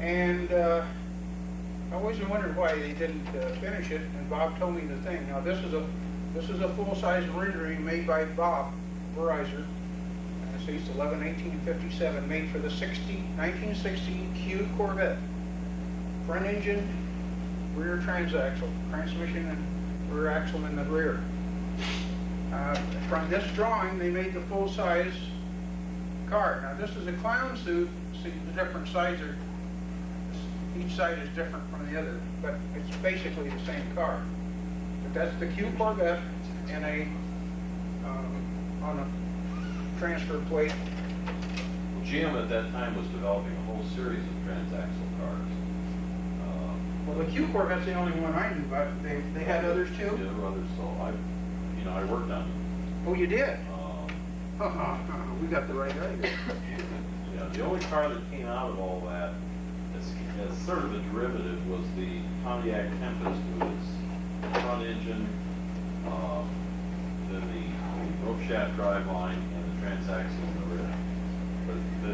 and I always wondered why they didn't finish it. And Bob told me the thing. Now this is a full-size rendering made by Bob Reiser. It's 11/18/57, made for the 1960 Q Corvette. Front engine, rear transaxle, transmission and rear axle in the rear. From this drawing, they made the full-size car. Now this is a clown suit. See, the different sides are, each side is different from the other, but it's basically the same car. But that's the Q Corvette in on a transfer plate. GM at that time was developing a whole series of transaxle cars. Well, the Q Corvette's the only one I knew about. They had others too? There were others, so I worked on them. Oh, you did? Um, We got the right guy here. the only car that came out of all that, as sort of a derivative, was the Pontiac Tempest with its front engine, then the rope shaft drive line, and the transaxle in the rear. But the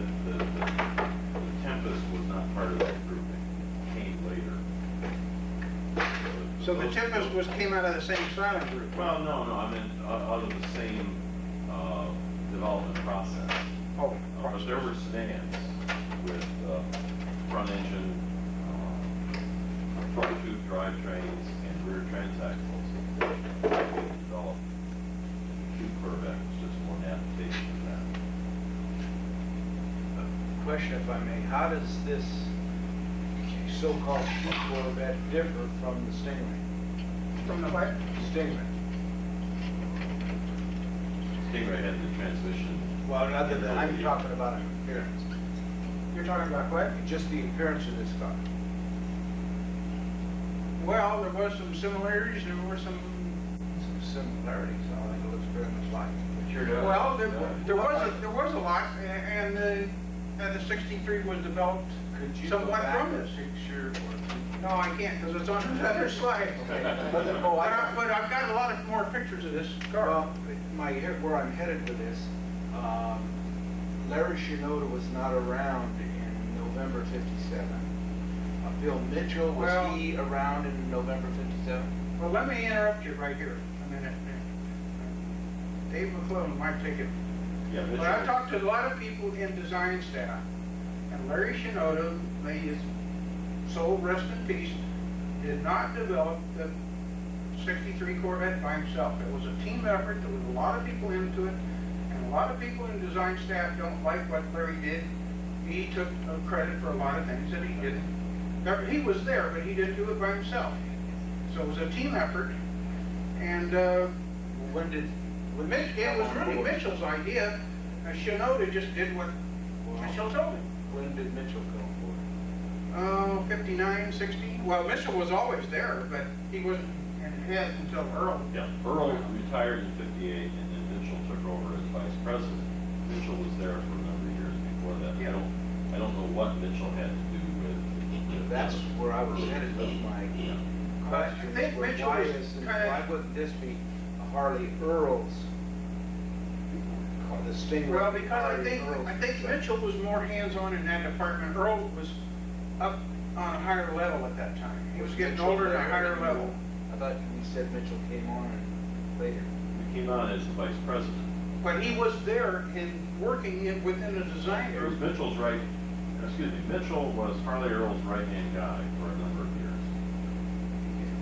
Tempest was not part of that grouping, it came later. So the Tempest came out of the same styling group? Well, no, I mean, out of the same, development process. Oh, But there were sedans with, front engine, front tube drivetrains and rear transaxles that we developed. The Q Corvette was just one adaptation of that. Question if I may, how does this so-called Q Corvette differ from the Stingray? From the what? Stingray. Stingray had the transmission. Well, other than, I'm talking about an appearance. You're talking about what? Just the appearance of this car. Well, there was some similarities, there were some, Some similarities, I don't think it looks very much like it. It sure does. well, there was a lot, and the 63 was developed Could you go somewhat back from a this. picture or two? No, I can't, because it's on another slide. But I've got a lot of more pictures of this car. Well, where I'm headed with this, Larry Shinoda was not around in November '57. Bill Mitchell, Well- was he around in November '57? Well, let me interrupt you right here a minute. Dave McClellan might take it. Yeah, But I've talked to a lot of people in design staff, and Larry Shinoda, may his soul rest in peace, did not develop the 63 Corvette by himself. It was a team effort, there was a lot of people into it, and a lot of people in design staff don't like what Larry did. He took credit for a lot of things that he didn't. He was there, but he didn't do it by himself. So it was a team effort, and When did it was really Mitchell's idea. Shinoda just did what Mitchell told him. When did Mitchell come forward? Oh, 59, 60. Well, Mitchell was always there, but he wasn't in head until Earl. Yeah, Earl retired in '58, and then Mitchell took over as vice president. Mitchell was there for a number of years before that. Yeah. I don't know what Mitchell had to do with. That's where I was headed with my question. I think Mitchell was Why wouldn't this be a Harley Earl's? The Stingray. Well, because I Harley think Earl's. Mitchell was more hands-on in that department. Earl was up on a higher level at that time. He was getting Mitchell older at a there? higher level. I thought you said Mitchell came on later. He came on as the vice president. But he was there and working within the design It was group. Mitchell's Mitchell was Harley Earl's right-hand guy for a number of years.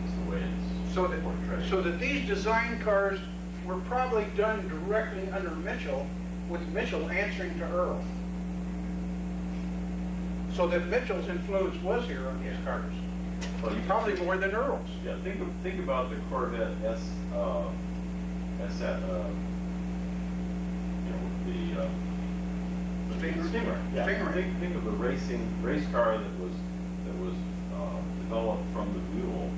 Is the way it's portrayed. So that these design cars were probably done directly under Mitchell, with Mitchell answering to Earl. So that Mitchell's influence was here on these cars, Well, you probably more than Earl's. Yeah, think about the Corvette the Stinger. Yeah, Stingray. think of the race car that was developed from the mule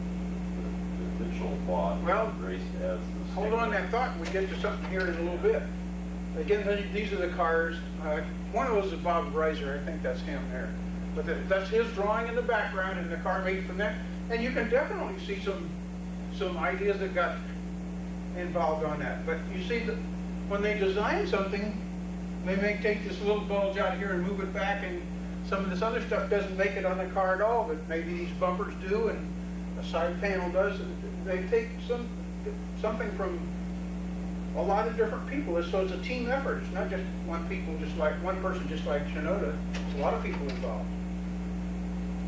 that Mitchell bought Well, and raced as the Hold Stinger. on that thought, we get to something here in a little bit. Again, these are the cars, one of those is Bob Reiser, I think that's him there. But that's his drawing in the background and the car made from that. And you can definitely see some ideas that got involved on that. But you see that when they design something, they may take this little bulge out here and move it back, and some of this other stuff doesn't make it on the car at all, but maybe these bumpers do and a side panel does. They take something from a lot of different people, so it's a team effort. It's not just one person just like Shinoda. It's a lot of people involved.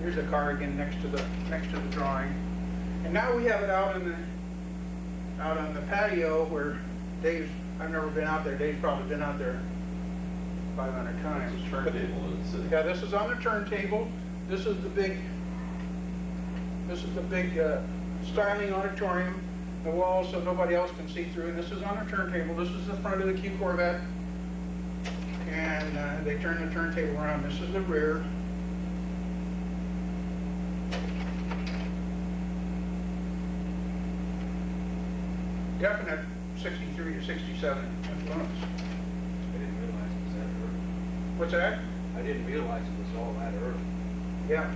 Here's the car again next to the drawing, and now we have it out on the patio where I've never been out there. Dave's probably been out there 500 times. It's a turntable that's sitting. Yeah, this is on the turntable. This is the big styling auditorium, the wall so nobody else can see through. And this is on a turntable. This is the front of the Q Corvette. And they turn the turntable around. This is the rear. Definite 63 to 67 influence. I didn't realize it was that early. What's that? I I didn't realize it was all that early. Yeah.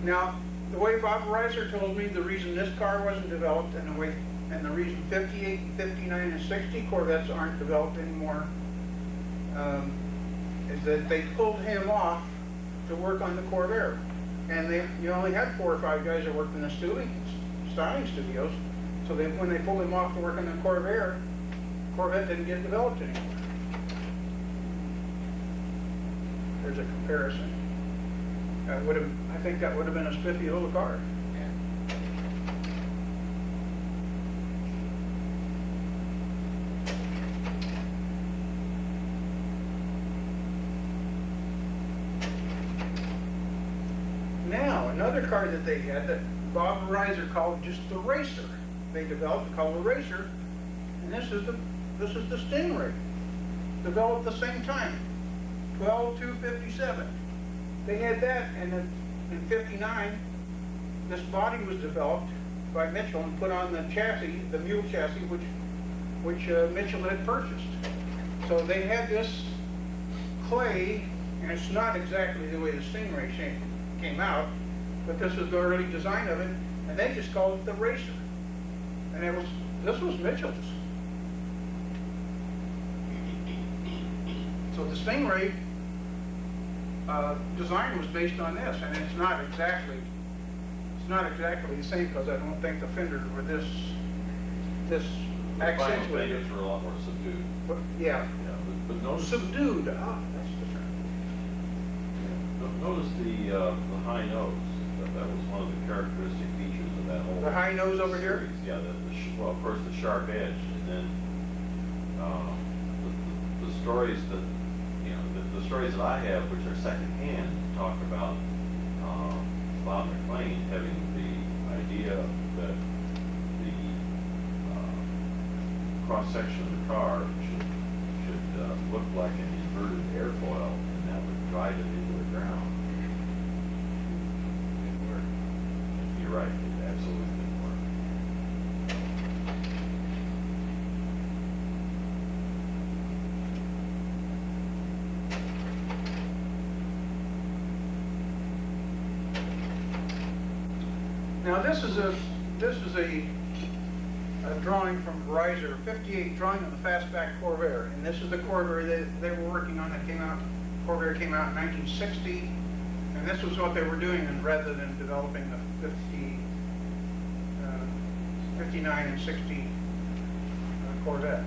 Now, the way Bob Reiser told me, the reason this car wasn't developed and the reason 58, 59, and 60 Corvettes aren't developed anymore, is that they pulled him off to work on the Corvair. And you only had 4 or 5 guys that worked in the styling studios. So when they pulled him off to work on the Corvair, Corvette didn't get developed anymore. There's a comparison. I think that would have been a spiffy little car. Now, another car that they had that Bob Reiser called just the Racer. They developed called the Racer, and this is the Stingray, developed the same time, 12-257. They had that, and then in 59, this body was developed by Mitchell and put on the chassis, the mule chassis, which Mitchell had purchased. So they had this clay, and it's not exactly the way the Stingray came out, but this was the early design of it, and they just called it the Racer. And this was Mitchell's. So the Stingray design was based on this, and it's not exactly the same, because I don't think the fenders were this The final accentuated. fenders were a lot more subdued. But, yeah, Yeah, but notice, subdued. Ah, that's the term. notice the high nose. That was one of the characteristic features of that whole. The high nose over here? series. Yeah, well, of course, the sharp edge, and then the stories that, the stories that I have, which are secondhand, talk about Bob McLean having the idea that the cross-section of the car should look like an inverted airfoil, and that would drive it into the ground. Didn't work. You're right, it absolutely didn't work. Now this is a drawing from Reiser, 58 drawing of the fastback Corvair, and this is the Corvair they were working on that came out. Corvair came out in 1960, and this was what they were doing, and rather than developing the 59 and 60 Corvette.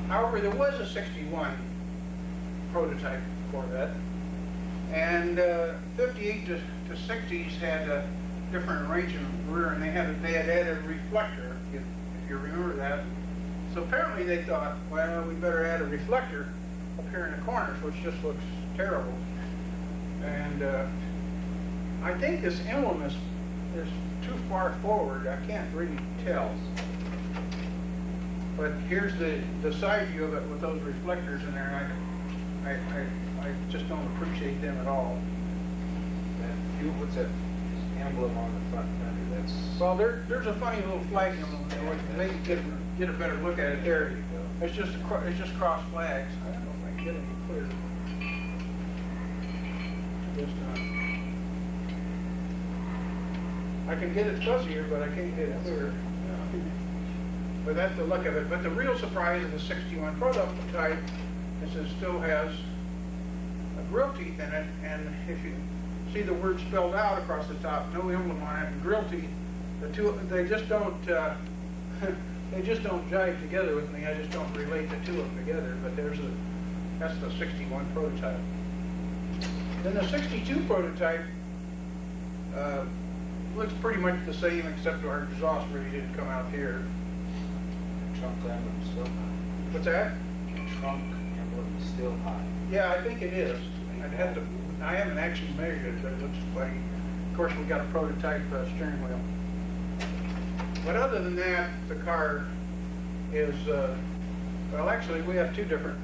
However, there was a 61 prototype Corvette, and 58 to 60s had a different arrangement of the rear, and they had added a reflector, if you remember that. So apparently they thought, well, we better add a reflector up here in the corners, which just looks terrible. And I think this emblem is too far forward. I can't really tell. But here's the side view of it with those reflectors in there. I just don't appreciate them at all. What's that emblem on the front fender? That's. Well, there's a funny little flag emblem there. They can get a better look at it there. There you go. It's just cross flags. I don't know if I can get any clearer. I can get it fuzzier, but I can't get it clearer. But that's the look of it. But the real surprise of the 61 prototype is it still has grill teeth in it, and if you see the word spelled out across the top, no emblem on it, and grill teeth, the two, they just don't jive together with me. I just don't relate the two of them together. But that's the 61 prototype. Then the 62 prototype looks pretty much the same, except our exhaust really didn't come out here. Trunk emblem still high. What's that? Trunk emblem is still high. Yeah, I think it is. I haven't actually measured it, but it looks funny. Of course, we got a prototype steering wheel. But other than that, the car is, well, actually, we have two different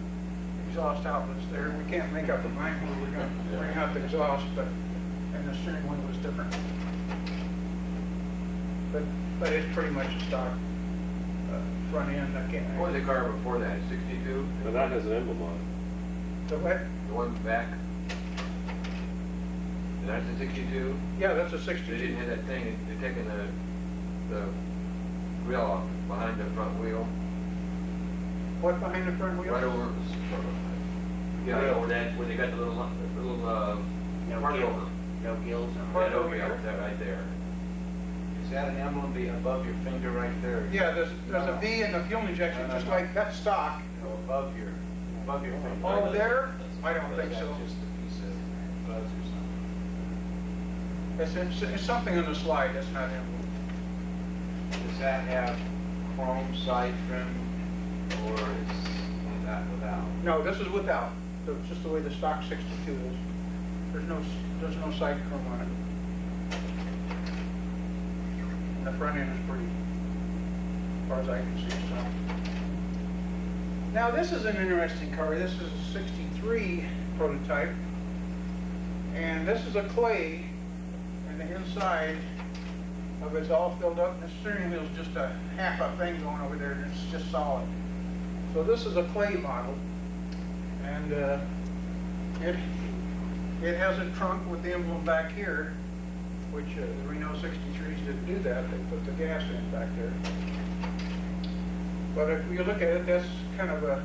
exhaust outlets there. We can't make up our mind where we're going to bring out the exhaust, and the steering wheel is different. But it's pretty much a stock front end. I can't. What was the car before that, 62? Now that has an emblem on it. The what? The one back? That's the 62? Yeah, that's a They 62. didn't have that thing, they're taking the grill off behind the front wheel. What behind the front wheel? Right over, yeah, right over that, where they got the little, No part gill- over. No gills on Yeah, it. over here, that right there. Is that an emblem be above your finger right there? Yeah, there's a V in the fuel injection, just like that's stock. No, above your finger. Oh, there? I don't think That's so. just a piece of fuzz or something. It's something on the slide, that's not him. Does that have chrome side trim or is that without? No, this is without. It's just the way the stock 62 is. There's no side chrome on it. And the front end is pretty, as far as I can see, so. Now, this is an interesting car. This is a 63 prototype. And this is a clay, and the inside of it's all filled up, and the steering wheel's just a half a thing going over there, and it's just solid. So this is a clay model, and it has a trunk with the emblem back here, which the Reno 63s didn't do that. They put the gas in back there. But if you look at it, that's kind of a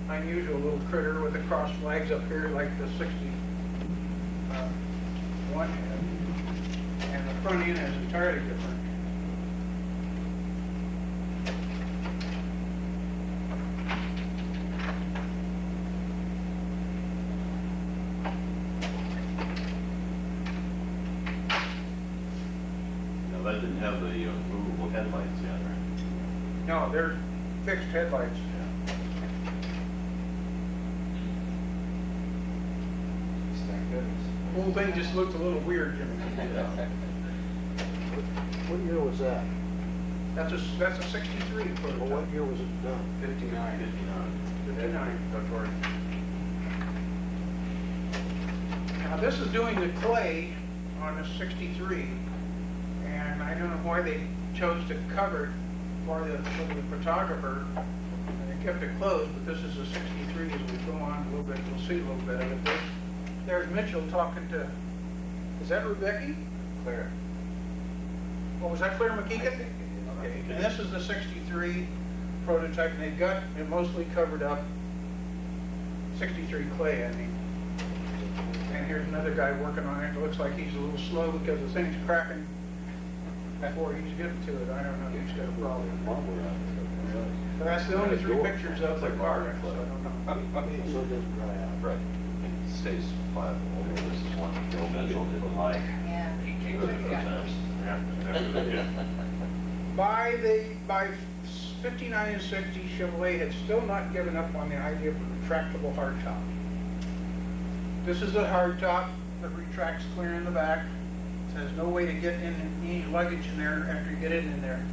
unusual little critter with the crossed flags up here like the 61 had. And the front end is entirely different. Now, that didn't have the movable headlights yet, right? No, they're fixed headlights. Thank goodness. The whole thing just looked a little weird, Jimmy. What year was that? That's a 63 Or prototype. what year was it done? 59. 59. That's right. Now, this is doing the clay on a 63, and I don't know why they chose to cover it for the photographer, and they kept it closed, but this is a 63. As we go on a little bit, we'll see a little bit of it. There's Mitchell talking to, is that Rebecca? Clear. Oh, was that Claire I McKeegan? think it is. Okay, and this is the 63 prototype, and they've got it mostly covered up, 63 clay, I mean. And here's another guy working on it. It looks like he's a little slow because the thing's cracking before he's getting to it. I don't know, he's got a problem. But that's the only three pictures of the car, so I don't know. So it doesn't dry out. Right. It stays flat. This is one Bill Mitchell didn't like. Yeah. He came with it a few times. By 59 and 60, Chevrolet had still not given up on the idea of a retractable hardtop. This is a hardtop that retracts clear in the back. There's no way to get in any luggage in there after you get it in there.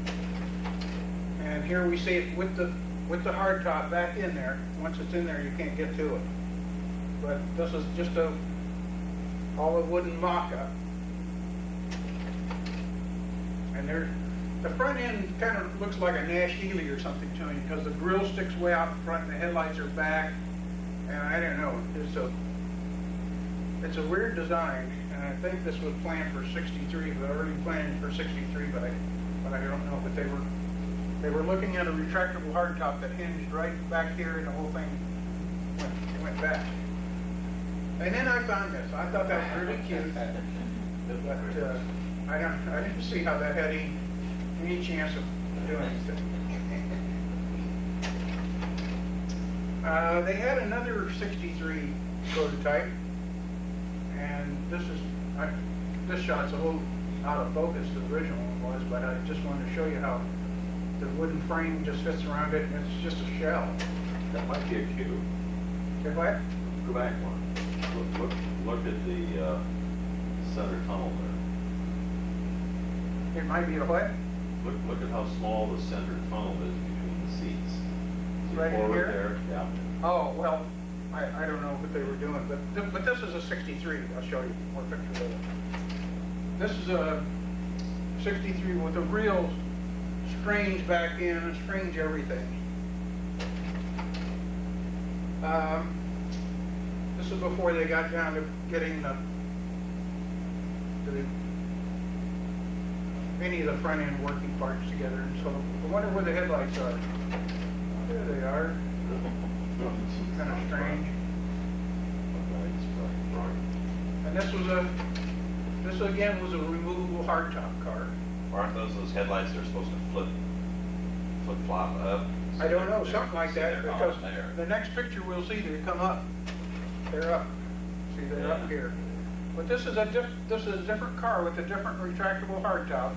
And here we see it with the hardtop back in there. Once it's in there, you can't get to it. But this is just all a wooden mock-up. And the front end kind of looks like a Nash Healy or something to me because the grill sticks way out front and the headlights are back. And I don't know, it's a weird design. And I think this was planned for 63, the early planning for 63, but I don't know. But they were looking at a retractable hardtop that hinged right back here, and the whole thing went back. And then I found this. I thought that was really cute, but I didn't see how that had any chance of doing anything. They had another 63 prototype, and this shot's a little out of focus. The original one was, but I just wanted to show you how the wooden frame just fits around it, and it's just a shell. That might be a cube. Okay, what? Go back one. Look at the center tunnel there. It might be a what? Look at how small the center tunnel is between the seats. See Right in forward here? there? Yeah. Oh, well, I don't know what they were doing, but this is a 63. I'll show you more pictures of it. This is a 63 with a real strange back end and strange everything. This is before they got down to getting any of the front end working parts together. And so I wonder where the headlights are. There they are. Kind of strange. And this again was a removable hardtop car. Aren't those headlights that are supposed to flip-flop up? I don't know, something like that, They're because on there. the next picture we'll see, they come up. They're up. See, they're up here. But this is a different car with a different retractable hardtop.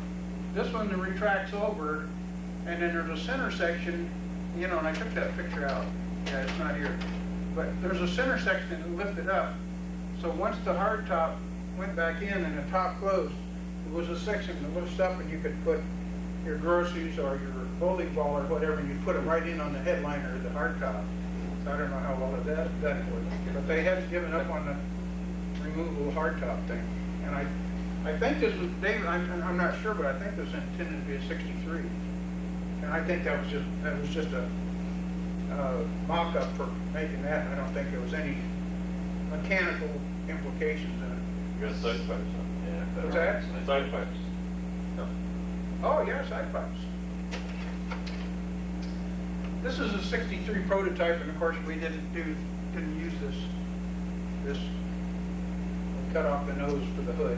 This one retracts over, and then there's a center section, you know, and I took that picture out. Yeah, it's not here. But there's a center section that lifted up. So once the hardtop went back in and the top closed, there was a section that lifts up and you could put your groceries or your bowling ball or whatever, and you put them right in on the headliner of the hardtop. So I don't know how well that was. But they hadn't given up on the removable hardtop thing. And I think this was, David, I'm not sure, but I think this was intended to be a 63. And I think that was just a mock-up for making that. I don't think there was any mechanical implications in it. You got side pipes, Yeah, What's that? huh? Side pipes. Oh, yeah, side pipes. This is a 63 prototype, and of course we didn't use this. We cut off the nose for the hood,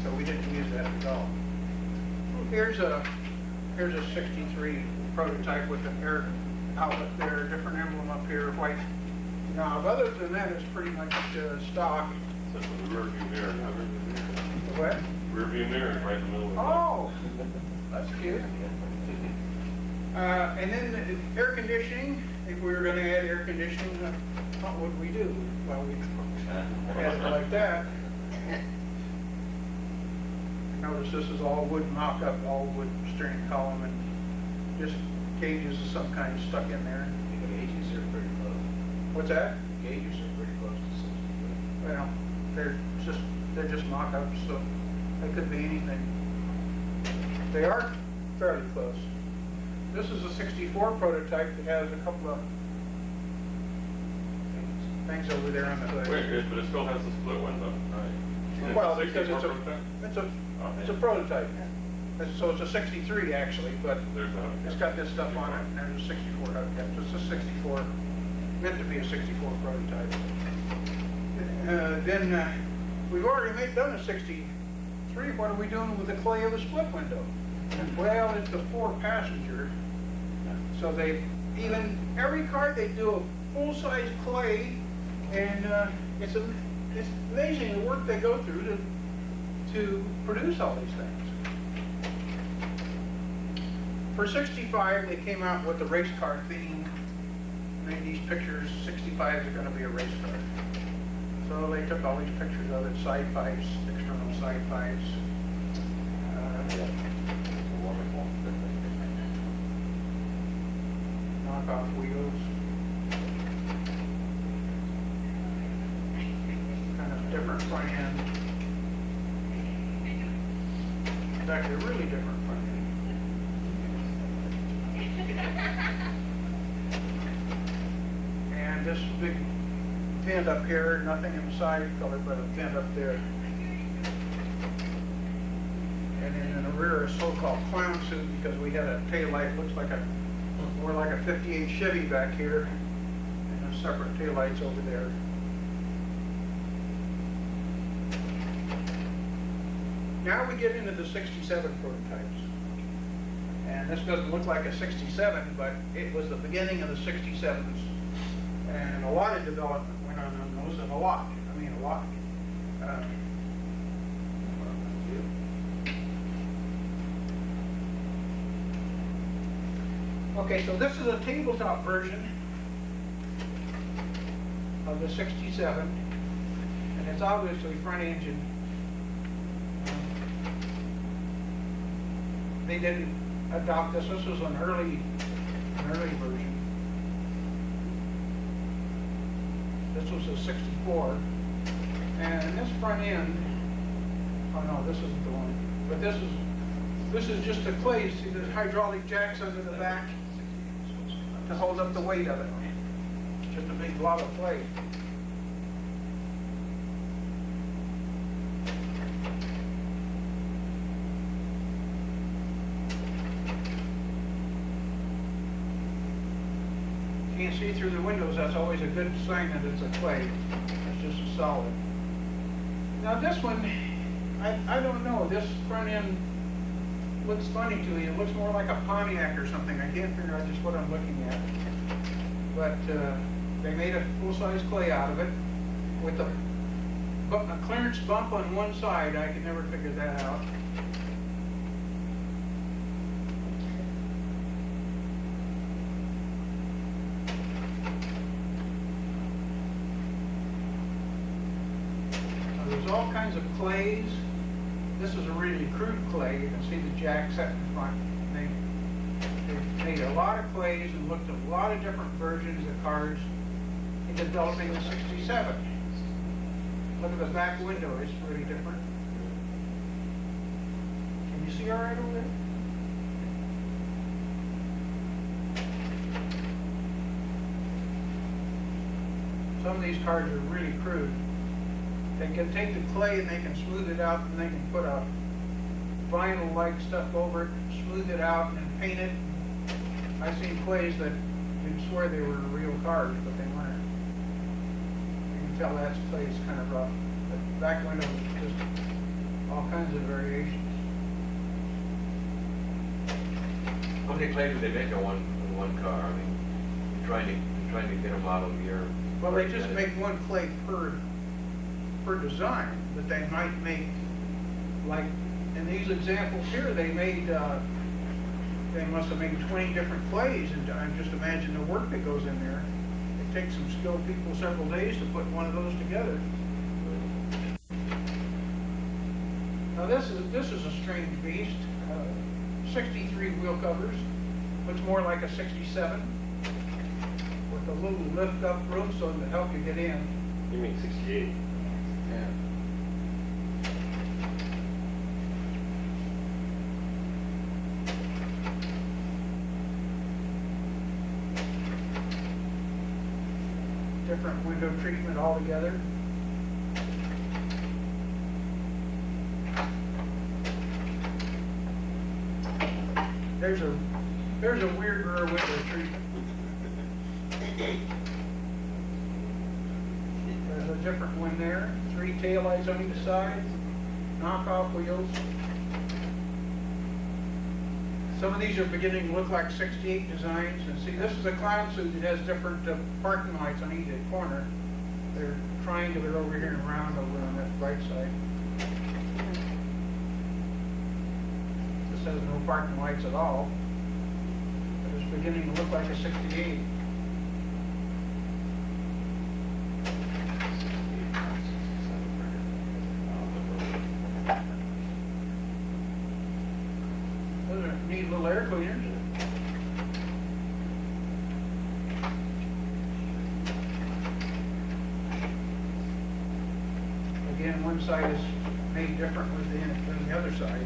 so we didn't use that at all. Here's a 63 prototype with an air outlet there, different emblem up here, white. Now, other than that, it's pretty much stock. Except for the rear view mirror. What? Rear view mirror is right in the middle of it. Oh, that's cute. And then the air conditioning, if we were gonna add air conditioning, what would we do? Well, we'd add it like that. Notice this is all wood mock-up, all wood string column, and just cages of some kind stuck in there. The gauges are pretty close. What's that? Gauges are pretty close to 63. Well, they're just mock-ups, so they could be anything. They are fairly close. This is a 64 prototype that has a couple of things over there on the hood. Wait, but it still has the split window. Right. Well, because it's a prototype. So it's a 63 actually, but There's a. it's got this stuff on it, and there's a 64 hubcap. So it's a 64, meant to be a 64 prototype. Then we've already done a 63. What are we doing with the clay of a split window? Well, it's a 4-passenger. So every car they do a full-size clay, and it's amazing the work they go through to produce all these things. For 65, they came out with the race car theme. Made these pictures. 65 is going to be a race car. So they took all these pictures of it, side pipes, external side pipes. Knockoff wheels. Kind of different front end. In fact, they're really different front end. And this big vent up here, nothing in the side color, but a vent up there. And then in the rear, a so-called clown suit, because we had a taillight, looks like more like a 58 Chevy back here, and a separate taillights over there. Now we get into the 67 prototypes. And this doesn't look like a 67, but it was the beginning of the 67s. And a lot of development went on those, and a lot. Okay, so this is a tabletop version of the 67, and it's obviously front engine. They didn't adopt this. This was an early version. This was a 64, and this front end. Oh no, this isn't the one. But this is just a clay. See, there's hydraulic jacks under the back to hold up the weight of it. Just a big blob of clay. can't see through the windows, that's always a good sign that it's a clay. It's just a solid. Now this one, I don't know, this front end looks funny to me. It looks more like a Pontiac or something. I can't figure out just what I'm looking at. But they made a full-size clay out of it with a clearance bump on one side. I could never figure that out. Now, there's all kinds of clays. This is a really crude clay. You can see the jack set in front. They made a lot of clays and looked at a lot of different versions of cars in developing the 67. Look at the back window, it's really different. Can you see all right over there? Some of these cars are really crude. They can take the clay and they can smooth it out, and they can put a vinyl-like stuff over it, smooth it out, and paint it. I've seen clays that you'd swear they were real cars, but they weren't. You can tell that clay is kind of rough. The back window is just all kinds of variations. How many clays do they make in one car? I mean, you're trying to get a model year. Well, they just make one clay per design, but they might make, like in these examples here, they made, they must have made 20 different clays, and I just imagine the work that goes in there. It takes some skilled people several days to put one of those together. Now this is a strange beast. 63 wheel covers, looks more like a 67, with a little lift up room so to help you get in. You mean 68? Yeah. Different window treatment altogether. There's a weird rear window treatment. There's a different one there. 3 taillights on each side. Knockoff wheels. Some of these are beginning to look like 68 designs. And see, this is a clown suit that has different parking lights on either corner. They're triangular over here and round over on that right side. This has no parking lights at all. But it's beginning to look like a 68. Those are neat little air cleaners. Again, one side is made differently than the other side.